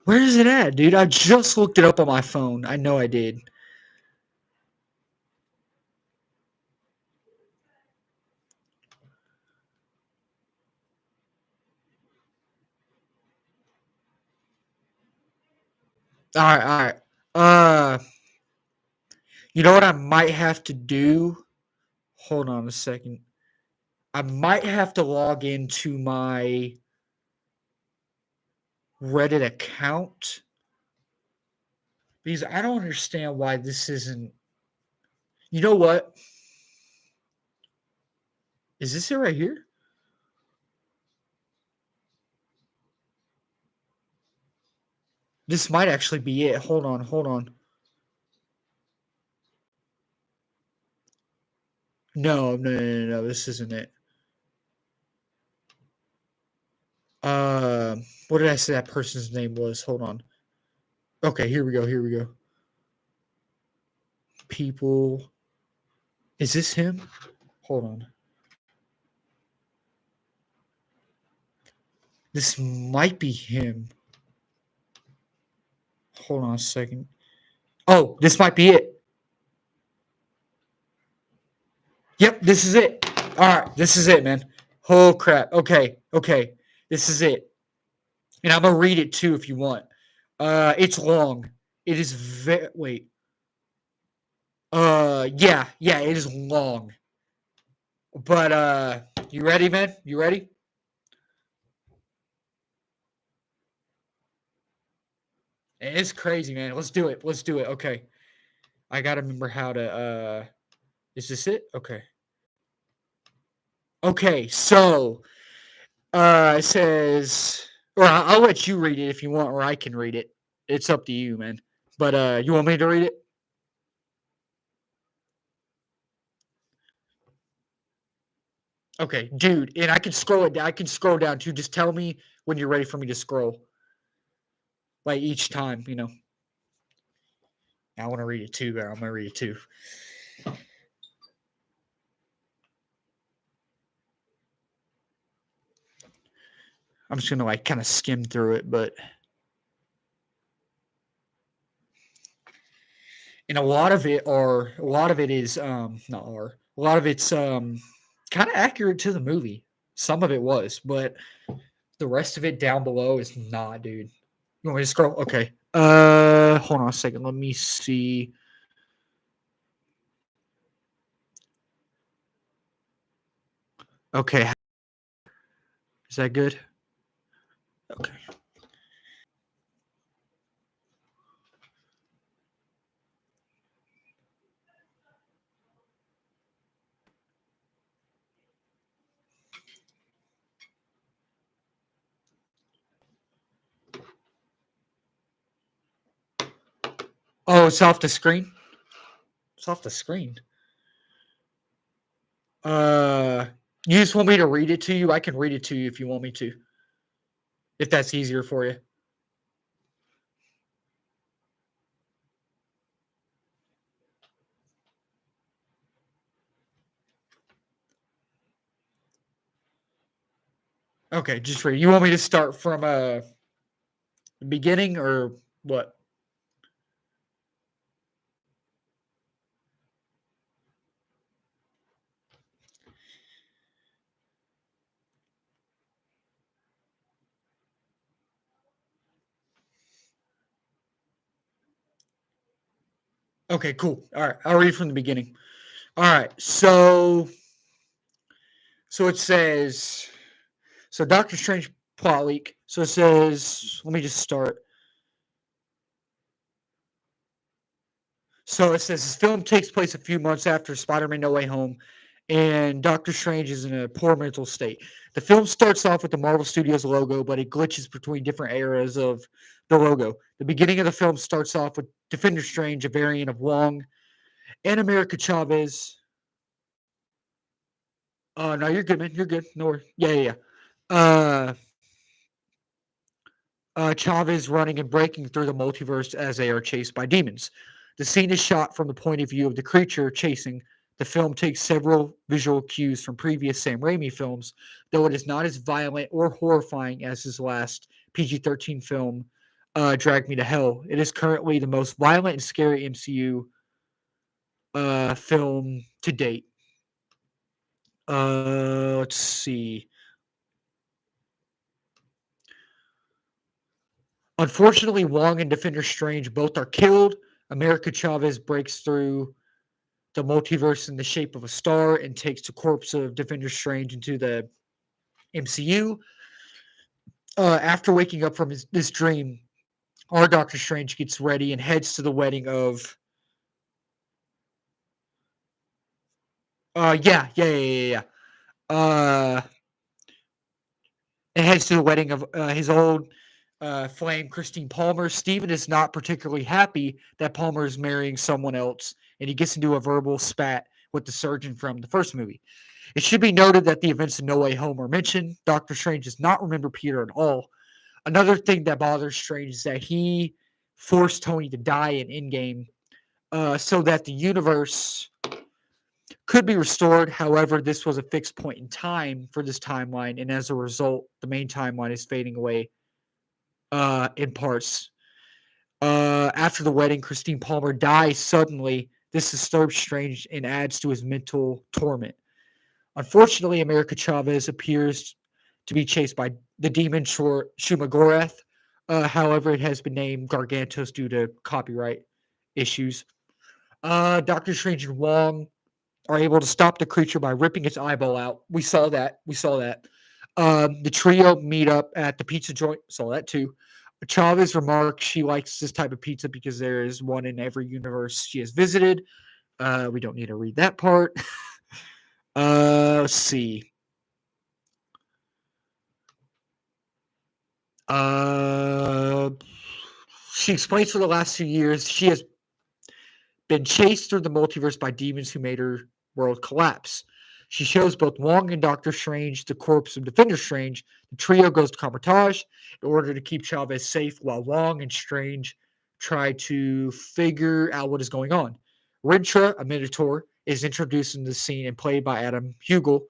Where is it at, dude? I just looked it up on my phone. I know I did. All right, all right. You know what I might have to do? Hold on a second. I might have to log into my Reddit account because I don't understand why this isn't. You know what? Is this it right here? This might actually be it. Hold on, hold on. No, no, no, no, no. This isn't it. What did I say that person's name was? Hold on. Okay, here we go. Here we go. People. Is this him? Hold on. This might be him. Hold on a second. Oh, this might be it. Yep, this is it. All right, this is it, man. Oh crap. Okay, okay. This is it. And I'm gonna read it too if you want. It's long. It is very wait. Yeah, it is long. But you ready, man? You ready? It's crazy, man. Let's do it. Let's do it. Okay. I gotta remember how to is this it? Okay. Okay, so it says or I'll let you read it if you want, or I can read it. It's up to you, man. But you want me to read it? Okay, dude, and I can scroll it down. I can scroll down too. Just tell me when you're ready for me to scroll. Like each time. I want to read it too, but I'm gonna read it too. I'm just gonna like kind of skim through it, but and a lot of it is not are a lot of it's kind of accurate to the movie. Some of it was, but the rest of it down below is not, dude. You want me to scroll? Okay. Hold on a second. Let me see. Okay. Is that good? Okay. Oh, it's off the screen. It's off the screen. Uh, you just want me to read it to you? I can read it to you if you want me to. If that's easier for you. Okay, just read. You want me to start from the beginning or what? Okay, cool. All right, I'll read from the beginning. All right, so it says so Doctor Strange plot leak. So it says, let me just start. So it says this film takes place a few months after Spider-Man No Way Home, and Doctor Strange is in a poor mental state. The film starts off with the Marvel Studios logo, but it glitches between different eras of the logo. The beginning of the film starts off with Defender Strange, a variant of Wong, and America Chavez. No, you're good, man. You're good. No worries. Yeah. Uh, Chavez running and breaking through the multiverse as they are chased by demons. The scene is shot from the point of view of the creature chasing. The film takes several visual cues from previous Sam Raimi films, though it is not as violent or horrifying as his last PG-13 film, Drag Me to Hell. It is currently the most violent and scary MCU film to date. Let's see. Unfortunately, Wong and Defender Strange both are killed. America Chavez breaks through the multiverse in the shape of a star and takes the corpse of Defender Strange into the MCU. After waking up from this dream, our Doctor Strange gets ready and heads to the wedding of. Yeah. Uh, and heads to the wedding of his old flame, Christine Palmer. Steven is not particularly happy that Palmer is marrying someone else, and he gets into a verbal spat with the surgeon from the first movie. It should be noted that the events of No Way Home are mentioned. Doctor Strange does not remember Peter at all. Another thing that bothers Strange is that he forced Tony to die in Endgame so that the universe could be restored. However, this was a fixed point in time for this timeline, and as a result, the main timeline is fading away in parts. After the wedding, Christine Palmer dies suddenly. This disturbs Strange and adds to his mental torment. Unfortunately, America Chavez appears to be chased by the demon Shumagorath. However, it has been named Gargantos due to copyright issues. Doctor Strange and Wong are able to stop the creature by ripping its eyeball out. We saw that. The trio meet up at the pizza joint. Saw that too. Chavez remarks she likes this type of pizza because there is one in every universe she has visited. We don't need to read that part. Let's see. Uh, she explains for the last 2 years she has been chased through the multiverse by demons who made her world collapse. She shows both Wong and Doctor Strange the corpse of Defender Strange. The trio goes to Carmitage in order to keep Chavez safe while Wong and Strange try to figure out what is going on. Rintra, a Minotaur, is introduced in the scene and played by Adam Hugel.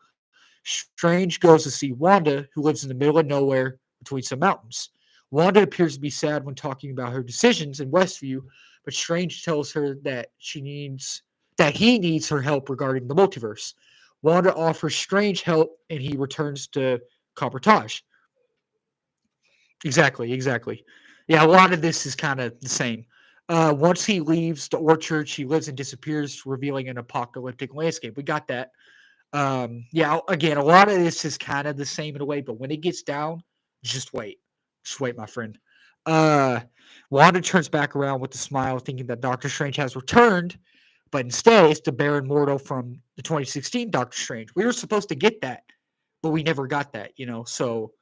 Strange goes to see Wanda, who lives in the middle of nowhere between some mountains. Wanda appears to be sad when talking about her decisions in Westview, but Strange tells her that he needs her help regarding the multiverse. Wanda offers Strange help, and he returns to Coppertage. Exactly. Yeah, a lot of this is kind of the same. Once he leaves the orchard, she lives and disappears, revealing an apocalyptic landscape. We got that. Yeah, again, a lot of this is kind of the same in a way, but when it gets down, just wait. Just wait, my friend. Uh, Wanda turns back around with a smile, thinking that Doctor Strange has returned, but instead it's the Baron Mordo from the 2016 Doctor Strange. We were supposed to get that, but we never got that, So,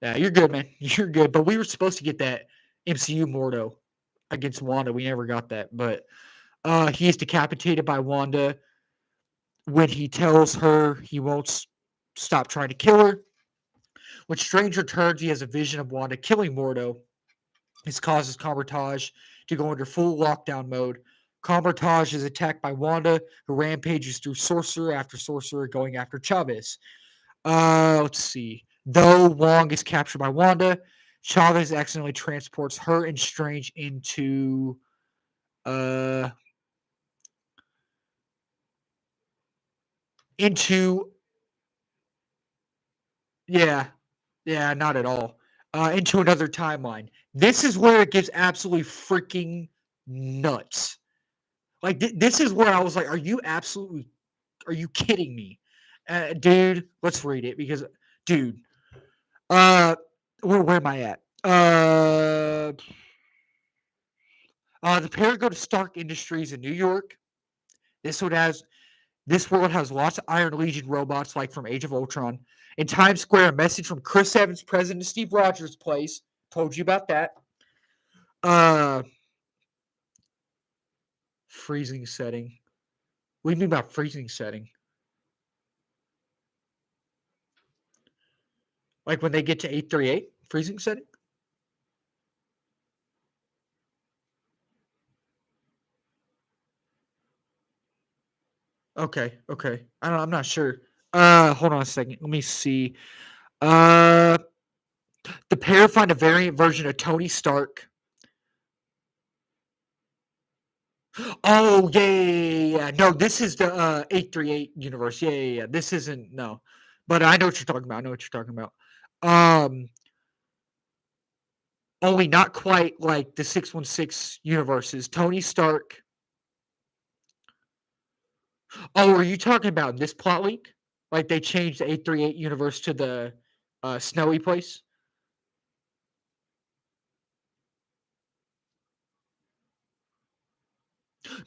yeah, you're good, man. You're good. But we were supposed to get that MCU Mordo against Wanda. We never got that. But he is decapitated by Wanda when he tells her he won't stop trying to kill her. When Strange returns, he has a vision of Wanda killing Mordo. This causes Combertage to go into full lockdown mode. Combertage is attacked by Wanda, who rampages through sorcerer after sorcerer, going after Chavez. Let's see. Though Wong is captured by Wanda, Chavez accidentally transports her and Strange uh into yeah, yeah, not at all. Into another timeline. This is where it gets absolutely freaking nuts. Like this is where I was like, are you kidding me? Dude, let's read it because dude, uh where am I at? The pair go to Stark Industries in New York. This one has This world has lots of Iron Legion robots like from Age of Ultron. In Times Square, a message from Chris Evans, President Steve Rogers' place. Told you about that. Uh, Freezing setting. What do you mean by freezing setting? Like when they get to 838? Freezing setting? Okay. I'm not sure. Hold on a second. Let me see. Uh, the pair find a variant version of Tony Stark. Oh yeah. No, this is the 838 universe. Yeah. This isn't no. But I know what you're talking about. Um Only not quite like the 616 universes. Tony Stark. Oh, are you talking about this plot leak? Like they changed the 838 universe to the snowy place?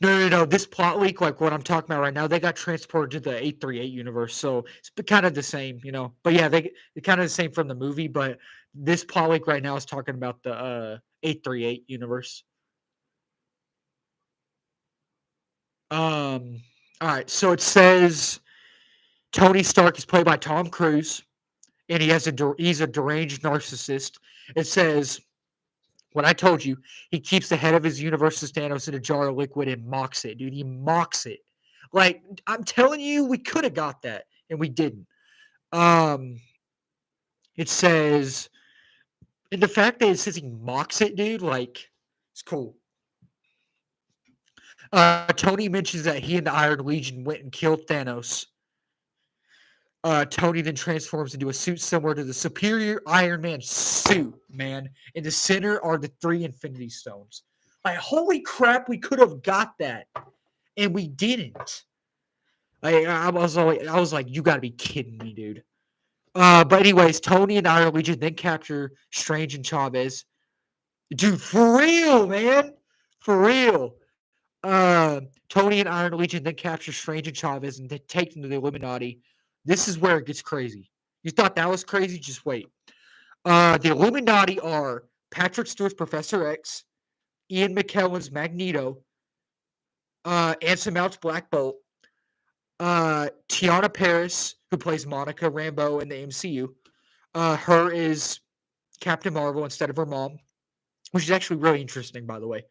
No. This plot leak, like what I'm talking about right now, they got transported to the 838 universe. So it's kind of the same. But yeah, they're kind of the same from the movie. But this plot leak right now is talking about the 838 universe. All right. So it says Tony Stark is played by Tom Cruise, and he's a deranged narcissist. It says what I told you, he keeps the head of his universe's Thanos in a jar of liquid and mocks it, dude. He mocks it. Like, I'm telling you, we could have got that, and we didn't. Um, it says, and the fact that it says he mocks it, dude, like, it's cool. Tony mentions that he and the Iron Legion went and killed Thanos. Tony then transforms into a suit similar to the superior Iron Man suit, man. In the center are the 3 Infinity Stones. Like, holy crap, we could have got that, and we didn't. I was like, you got to be kidding me, dude. But anyways, Tony and Iron Legion then capture Strange and Chavez. Dude, for real, man. For real. Tony and Iron Legion then capture Strange and Chavez and they take them to the Illuminati. This is where it gets crazy. You thought that was crazy? Just wait. The Illuminati are Patrick Stewart's Professor X, Ian McKellen's Magneto, Anson Mount's Black Bolt, Tiana Paris, who plays Monica Rambeau in the MCU. Her is Captain Marvel instead of her mom, which is actually really interesting, by the way.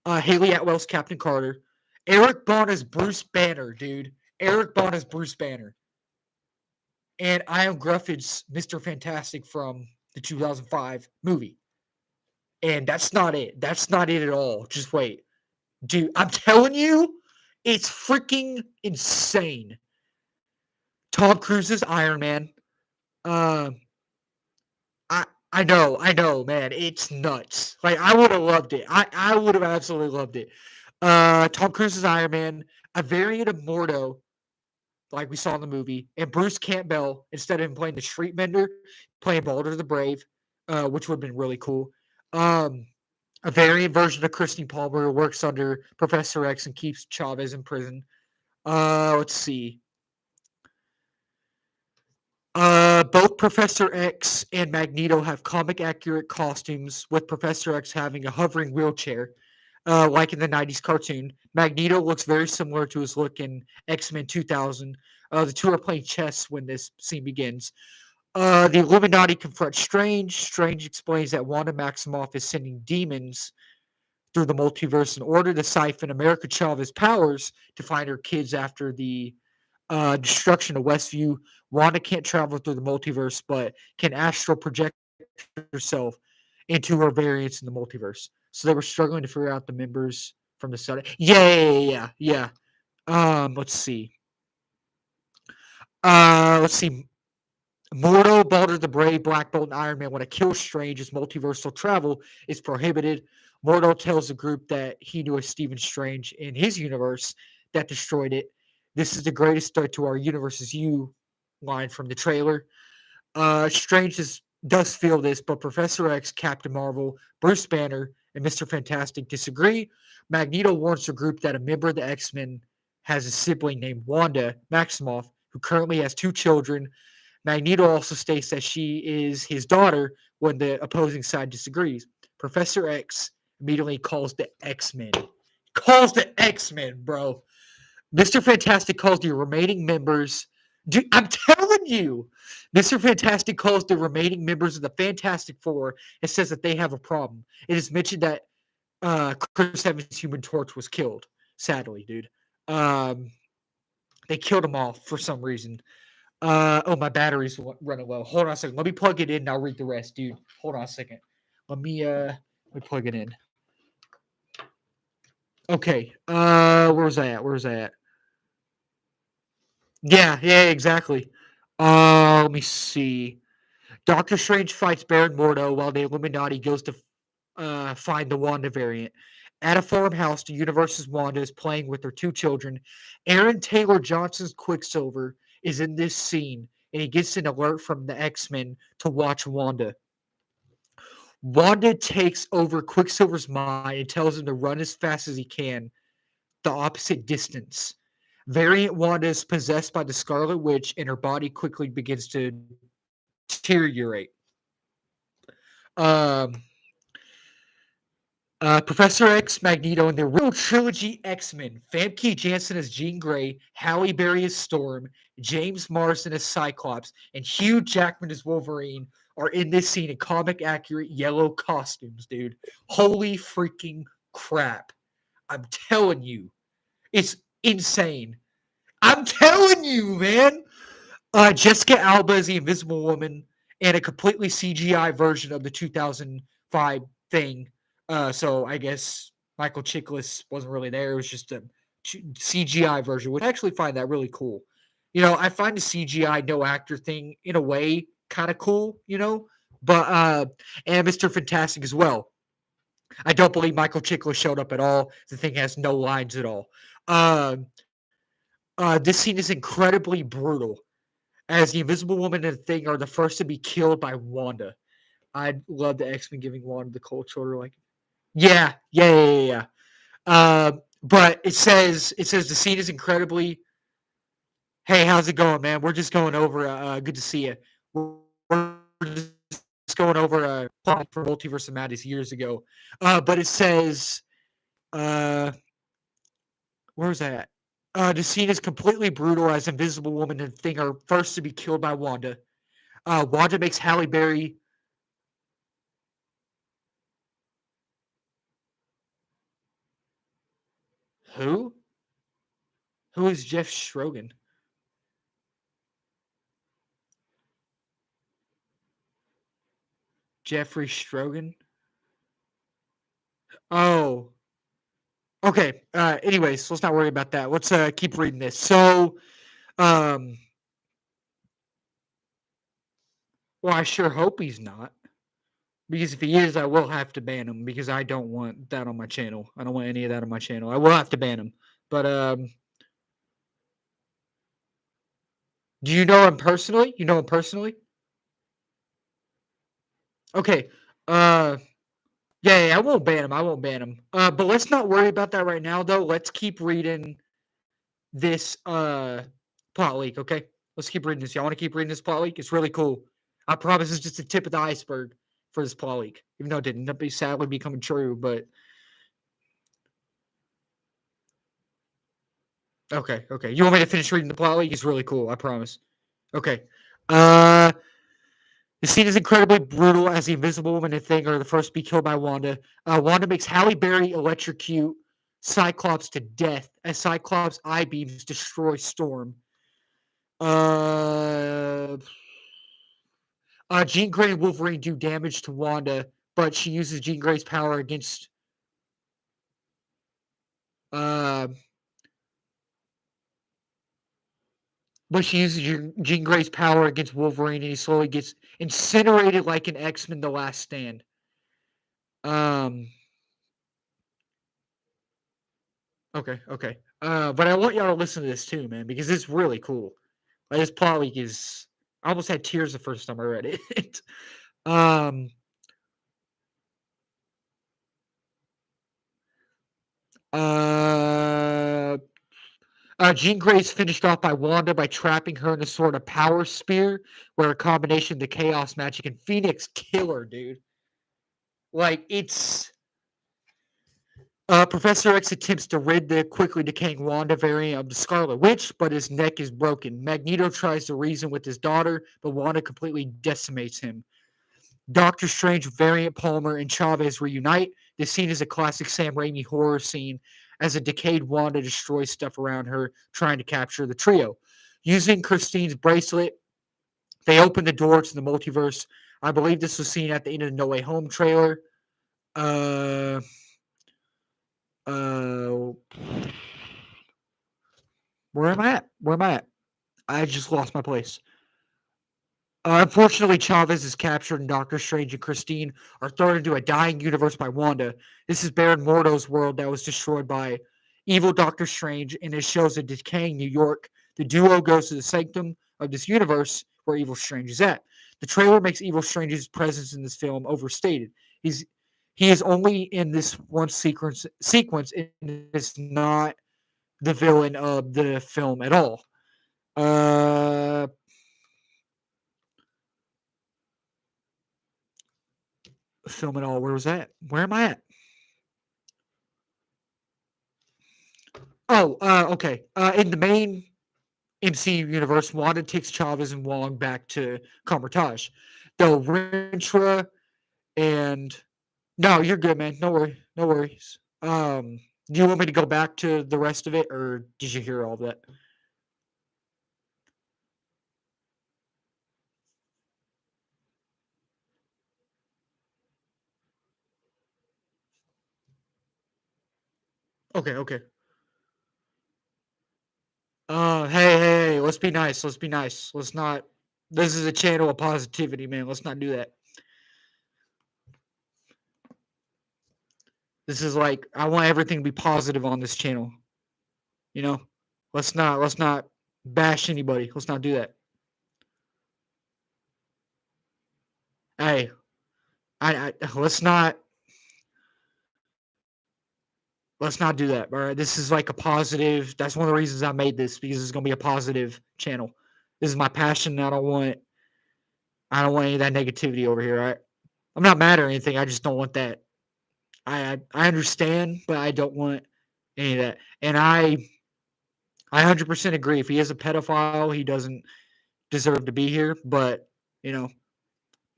Haley Atwell's Captain Carter. Eric Bana is Bruce Banner, dude. Eric Bana is Bruce Banner. and I am Grufford's Mr. Fantastic from the 2005 movie. And that's not it. That's not it at all. Just wait. Dude, I'm telling you, it's freaking insane. Tom Cruise's Iron Man. Um, I know, man. It's nuts. Like I would have loved it. I would have absolutely loved it. Tom Cruise's Iron Man, a variant of Mordo, like we saw in the movie, and Bruce Campbell, instead of him playing the street vendor, playing Balder the Brave, which would have been really cool. Um, a variant version of Christine Palmer who works under Professor X and keeps Chavez in prison. Let's see. Both Professor X and Magneto have comic accurate costumes, with Professor X having a hovering wheelchair, like in the 90s cartoon. Magneto looks very similar to his look in X Men 2000. The two are playing chess when this scene begins. The Illuminati confront Strange. Strange explains that Wanda Maximoff is sending demons through the multiverse in order to siphon America Chavez's powers to find her kids after the destruction of Westview. Wanda can't travel through the multiverse, but can astral project herself into her variants in the multiverse. So they were struggling to figure out the members from the set. Yeah. Let's see. Let's see. Mordo, Balder the Brave, Black Bolt, and Iron Man want to kill Strange as multiversal travel is prohibited. Mordo tells the group that he knew a Stephen Strange in his universe that destroyed it. This is the greatest threat to our universe is you line from the trailer. Strange does feel this, but Professor X, Captain Marvel, Bruce Banner, and Mr. Fantastic disagree. Magneto warns the group that a member of the X-Men has a sibling named Wanda Maximoff, who currently has two children. Magneto also states that she is his daughter when the opposing side disagrees. Professor X immediately calls the X-Men. Calls the X-Men, bro. Mr. Fantastic calls the remaining members. Dude, I'm telling you, Mr. Fantastic calls the remaining members of the Fantastic Four and says that they have a problem. It is mentioned that Chris Evans' Human Torch was killed. Sadly, dude. Um, they killed him off for some reason. Oh, my battery's running low. Hold on a second. Let me plug it in and I'll read the rest, dude. Hold on a second. Let me plug it in. Okay. Where was I at? Where was I at? Yeah, exactly. Let me see. Doctor Strange fights Baron Mordo while the Illuminati goes to find the Wanda variant. At a farmhouse, the universe's Wanda is playing with her two children. Aaron Taylor Johnson's Quicksilver is in this scene, and he gets an alert from the X-Men to watch Wanda. Wanda takes over Quicksilver's mind and tells him to run as fast as he can, the opposite distance. Variant Wanda is possessed by the Scarlet Witch, and her body quickly begins to deteriorate. Um, Professor X, Magneto, and the real trilogy X-Men. Famke Janssen as Jean Grey, Halle Berry as Storm, James Marsden as Cyclops, and Hugh Jackman as Wolverine are in this scene in comic-accurate yellow costumes, dude. Holy freaking crap. I'm telling you. It's insane. I'm telling you, man. Jessica Alba is the Invisible Woman and a completely CGI version of the 2005 thing. So I guess Michael Chiklis wasn't really there. It was just a CGI version, which I actually find that really cool. You know, I find the CGI no actor thing in a way kind of cool, you know, but and Mr. Fantastic as well. I don't believe Michael Chiklis showed up at all. The thing has no lines at all. Um, this scene is incredibly brutal as the Invisible Woman and the Thing are the first to be killed by Wanda. I love the X Men giving Wanda the cold shoulder. Like, yeah. But it says the scene is incredibly. Hey, how's it going, man? We're just going over. Good to see you. We're just going over a plot for Multiverse of Madness years ago. But it says, uh, where's that? The scene is completely brutal as Invisible Woman and Thing are first to be killed by Wanda. Wanda makes Halle Berry. Who? Who is Jeff Schrogen? Jeffrey Strogan. Oh, okay. Anyways, let's not worry about that. Let's keep reading this. So, um, well, I sure hope he's not. Because if he is, I will have to ban him because I don't want that on my channel. I don't want any of that on my channel. I will have to ban him. But do you know him personally? You know him personally? Okay. Uh yeah, I won't ban him. I won't ban him. But let's not worry about that right now though. Let's keep reading this plot leak, okay? Let's keep reading this. Y'all want to keep reading this plot leak? It's really cool. I promise it's just the tip of the iceberg for this plot leak. Even though it didn't end up sadly becoming true, but okay, okay. You want me to finish reading the plot leak? It's really cool, I promise. Okay. Uh the scene is incredibly brutal as the Invisible Woman and Thing are the first to be killed by Wanda. Wanda makes Halle Berry electrocute Cyclops to death as Cyclops' eye beams destroy Storm. Uh, Jean Grey and Wolverine do damage to Wanda, but she uses Jean Grey's power against. Uh, but she uses Jean Grey's power against Wolverine, and he slowly gets incinerated like an X-Men: The Last Stand. Um. Okay. Okay. But I want y'all to listen to this too, man, because it's really cool. Like this plot leak is. I almost had tears the first time I read it. um. Uh. Jean Grey's finished off by Wanda by trapping her in a sort of power spear, where a combination of the Chaos Magic and Phoenix kill her, dude. Like it's. Professor X attempts to rid the quickly decaying Wanda variant of the Scarlet Witch, but his neck is broken. Magneto tries to reason with his daughter, but Wanda completely decimates him. Doctor Strange, Variant Palmer, and Chavez reunite. This scene is a classic Sam Raimi horror scene as a decayed Wanda destroys stuff around her, trying to capture the trio. Using Christine's bracelet, they open the door to the multiverse. I believe this was seen at the end of the No Way Home trailer. Uh, uh, where am I at? Where am I at? I just lost my place. Unfortunately, Chavez is captured, and Doctor Strange and Christine are thrown into a dying universe by Wanda. This is Baron Mordo's world that was destroyed by evil Doctor Strange, and it shows a decaying New York. The duo goes to the sanctum of this universe where Evil Strange is at. The trailer makes Evil Strange's presence in this film overstated. He is only in this one sequence, and it's not the villain of the film at all. Uh, Film at all. Where was that? Where am I at? Oh, okay. In the main MCU universe, Wanda takes Chavez and Wong back to Comertage. Though Rentra and no, you're good, man. No worry, no worries. Do you want me to go back to the rest of it, or did you hear all of that? Okay, okay. Hey, let's be nice. Let's be nice. Let's not. This is a channel of positivity, man. Let's not do that. This is like I want everything to be positive on this channel. You know, let's not bash anybody. Let's not do that. Hey, I let's not do that. All right, this is like a positive. That's one of the reasons I made this because it's gonna be a positive channel. This is my passion. I don't want any of that negativity over here. I'm not mad or anything. I just don't want that. I understand, but I don't want any of that. And I 100% agree. If he is a pedophile, he doesn't deserve to be here. But you know,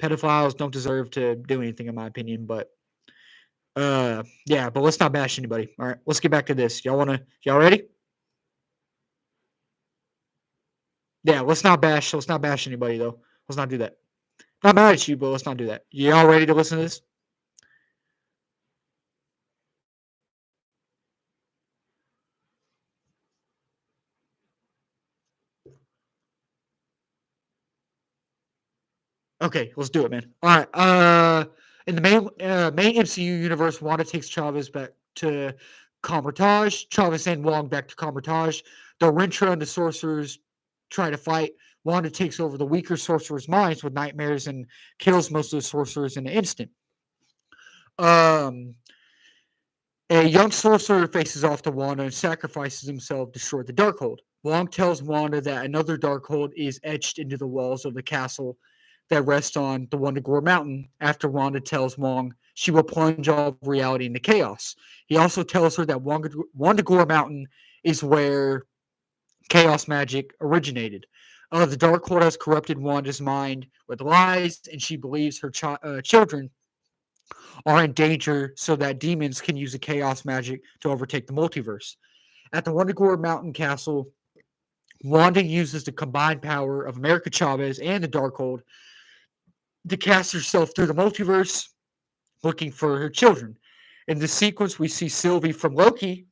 pedophiles don't deserve to do anything, in my opinion. But yeah, but let's not bash anybody. All right, let's get back to this. Y'all ready? Yeah, let's not bash anybody though. Let's not do that. I'm mad at you, but let's not do that. You all ready to listen to this? Okay, let's do it, man. All right. In the main MCU universe, Wanda takes Chavez back to Kamar-Taj. Chavez and Wong back to Kamar-Taj. The Rintra and the Sorcerers try to fight. Wanda takes over the weaker sorcerers' minds with nightmares and kills most of the sorcerers in an instant. Um, a young sorcerer faces off to Wanda and sacrifices himself to destroy the Darkhold. Wong tells Wanda that another Darkhold is etched into the walls of the castle that rests on the Wundagore Mountain after Wanda tells Wong she will plunge all of reality into chaos. He also tells her that Wundagore Mountain is where chaos magic originated. The Darkhold has corrupted Wanda's mind with lies, and she believes her children are in danger so that demons can use the chaos magic to overtake the multiverse. At the Wundagore Mountain Castle, Wanda uses the combined power of America Chavez and the Darkhold to cast herself through the multiverse looking for her children. In the sequence, we see Sylvie from Loki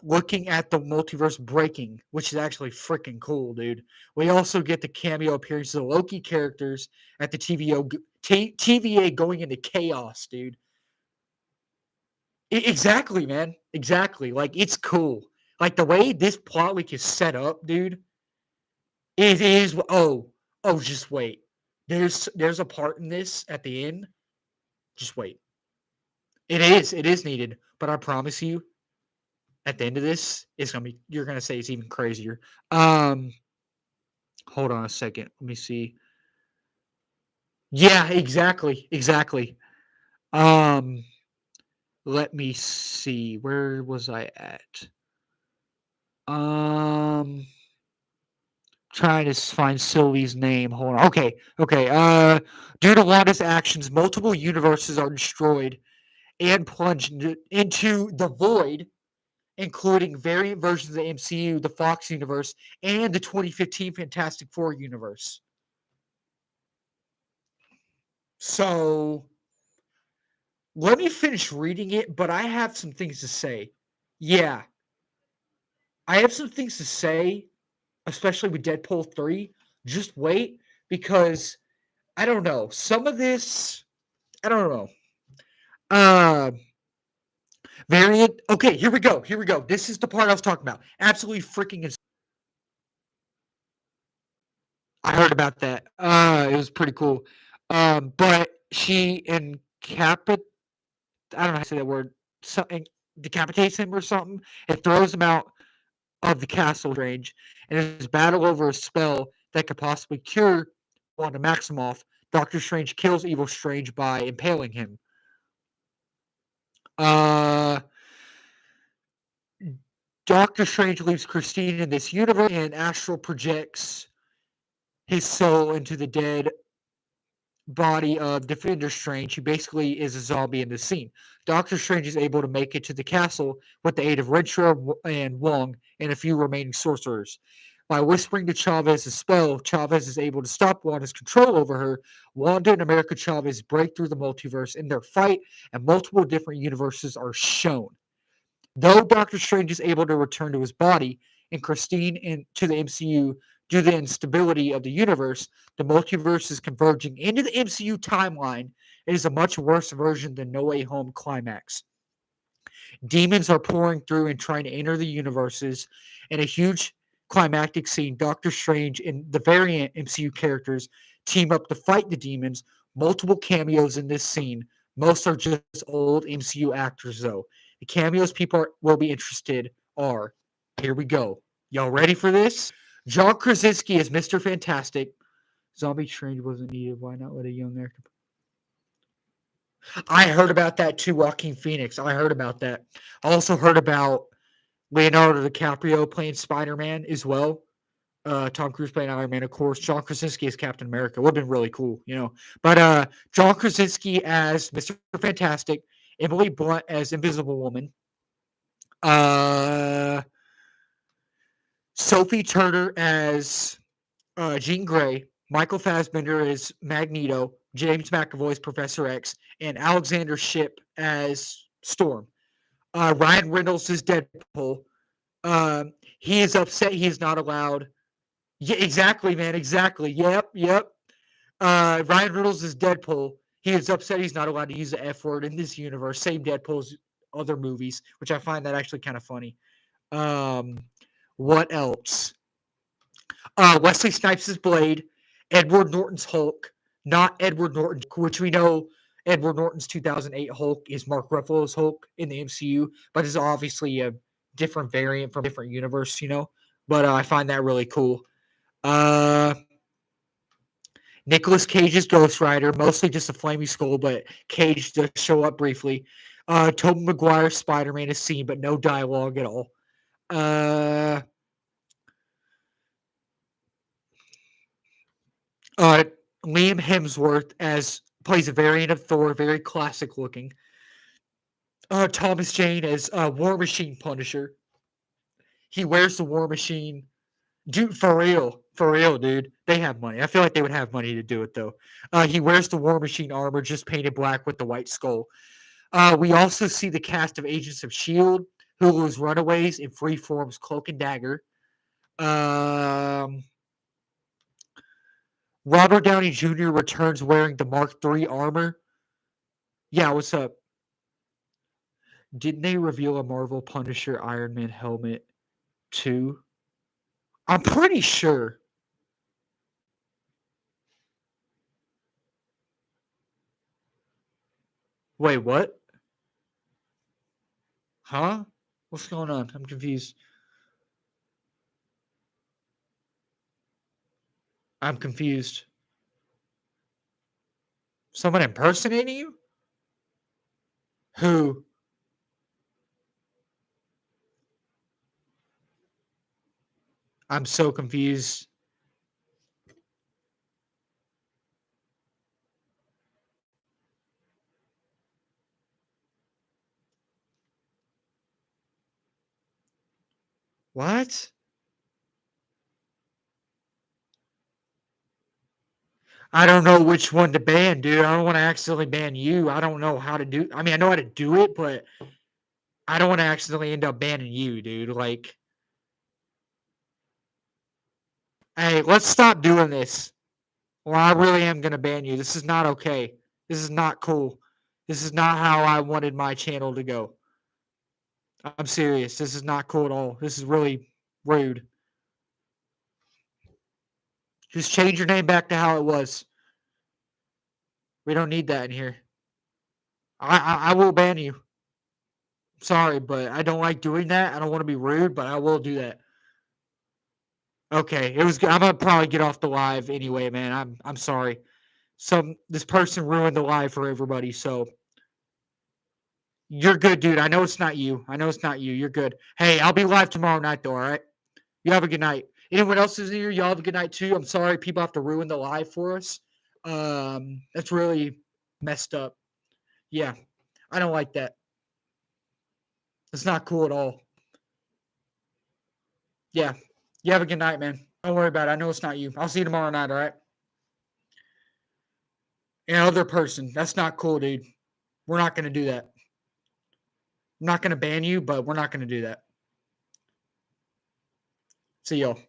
looking at the multiverse breaking, which is actually freaking cool, dude. We also get the cameo appearances of Loki characters at the TVA going into chaos, dude. Exactly, man. Exactly. Like, it's cool. Like, the way this plot week is set up, dude, it is. Oh, just wait. There's a part in this at the end. Just wait. It is needed, but I promise you, at the end of this, it's gonna be. You're gonna say it's even crazier. Um, hold on a second. Let me see. Yeah, exactly. Um, let me see. Where was I at? Um, trying to find Sylvie's name. Hold on. Okay. Due to Wanda's actions, multiple universes are destroyed and plunged into the void, including variant versions of the MCU, the Fox universe, and the 2015 Fantastic Four universe. So let me finish reading it, but I have some things to say. Yeah, I have some things to say, especially with Deadpool 3. Just wait, because I don't know. Some of this, I don't know. Uh, variant. Okay, here we go. Here we go. This is the part I was talking about. Absolutely freaking. I heard about that. It was pretty cool. But she I don't know how to say that word. Something decapitates him or something and throws him out of the castle range. And there's battle over a spell that could possibly cure Wanda Maximoff. Doctor Strange kills Evil Strange by impaling him. Uh, Doctor Strange leaves Christine in this universe, and Astral projects his soul into the dead body of Defender Strange, who basically is a zombie in this scene. Doctor Strange is able to make it to the castle with the aid of Renshra and Wong and a few remaining sorcerers. By whispering to Chavez a spell, Chavez is able to stop Wanda's control over her. Wanda and America Chavez break through the multiverse in their fight, and multiple different universes are shown. Though Doctor Strange is able to return to his body and Christine into the MCU due to the instability of the universe, the multiverse is converging into the MCU timeline. It is a much worse version than No Way Home climax. Demons are pouring through and trying to enter the universes. In a huge climactic scene, Doctor Strange and the variant MCU characters team up to fight the demons. Multiple cameos in this scene. Most are just old MCU actors, though. The cameos will be interested are, here we go. Y'all ready for this? John Krasinski is Mr. Fantastic. Zombie Strange wasn't needed. Why not let a young actor? I heard about that too, Joaquin Phoenix. I heard about that. I also heard about Leonardo DiCaprio playing Spider-Man as well. Tom Cruise playing Iron Man, of course. John Krasinski as Captain America would have been really cool, you know. But John Krasinski as Mr. Fantastic, Emily Blunt as Invisible Woman, Sophie Turner as Jean Grey, Michael Fassbender is Magneto, James McAvoy is Professor X, and Alexander Shipp as Storm. Ryan Reynolds is Deadpool. He is upset he is not allowed. Yeah, exactly, man. Exactly. Yep. Ryan Reynolds is Deadpool. He is upset he's not allowed to use the F word in this universe. Same Deadpool's other movies, which I find that actually kind of funny. Um, what else? Wesley Snipes is Blade. Edward Norton's Hulk, not Edward Norton, which we know Edward Norton's 2008 Hulk is Mark Ruffalo's Hulk in the MCU, but is obviously a different variant from a different universe, But I find that really cool. Uh, Nicolas Cage's Ghost Rider, mostly just a flaming skull, but Cage does show up briefly. Tobey Maguire's Spider-Man is seen, but no dialogue at all. Uh, uh, Liam Hemsworth as plays a variant of Thor, very classic looking. Thomas Jane as War Machine Punisher. He wears the War Machine. Dude, for real, dude. They have money. I feel like they would have money to do it though. He wears the War Machine armor, just painted black with the white skull. We also see the cast of Agents of Shield, Hulu's Runaways, and Freeform's Cloak and Dagger. Robert Downey Jr. returns wearing the Mark III armor. Yeah, what's up? Didn't they reveal a Marvel Punisher Iron Man helmet too? I'm pretty sure. Wait, what? Huh? What's going on? I'm confused. I'm confused. Someone impersonating you? Who? I'm so confused. What? I don't know which one to ban, dude. I don't want to accidentally ban you. I don't know how to do. I mean, I know how to do it, but I don't want to accidentally end up banning you, dude. Like, hey, let's stop doing this. Or I really am gonna ban you. This is not okay. This is not cool. This is not how I wanted my channel to go. I'm serious. This is not cool at all. This is really rude. Just change your name back to how it was. We don't need that in here. I will ban you. Sorry, but I don't like doing that. I don't want to be rude, but I will do that. Okay, it was good. I'm gonna probably get off the live anyway, man. I'm sorry. This person ruined the live for everybody, so you're good, dude. I know it's not you. I know it's not you. You're good. Hey, I'll be live tomorrow night though, all right? You have a good night. Anyone else is here? Y'all have a good night too. I'm sorry people have to ruin the live for us. That's really messed up. Yeah. I don't like that. It's not cool at all. Yeah. You have a good night, man. Don't worry about it. I know it's not you. I'll see you tomorrow night, all right? Another person. That's not cool, dude. We're not going to do that. I'm not going to ban you, but we're not going to do that. See y'all.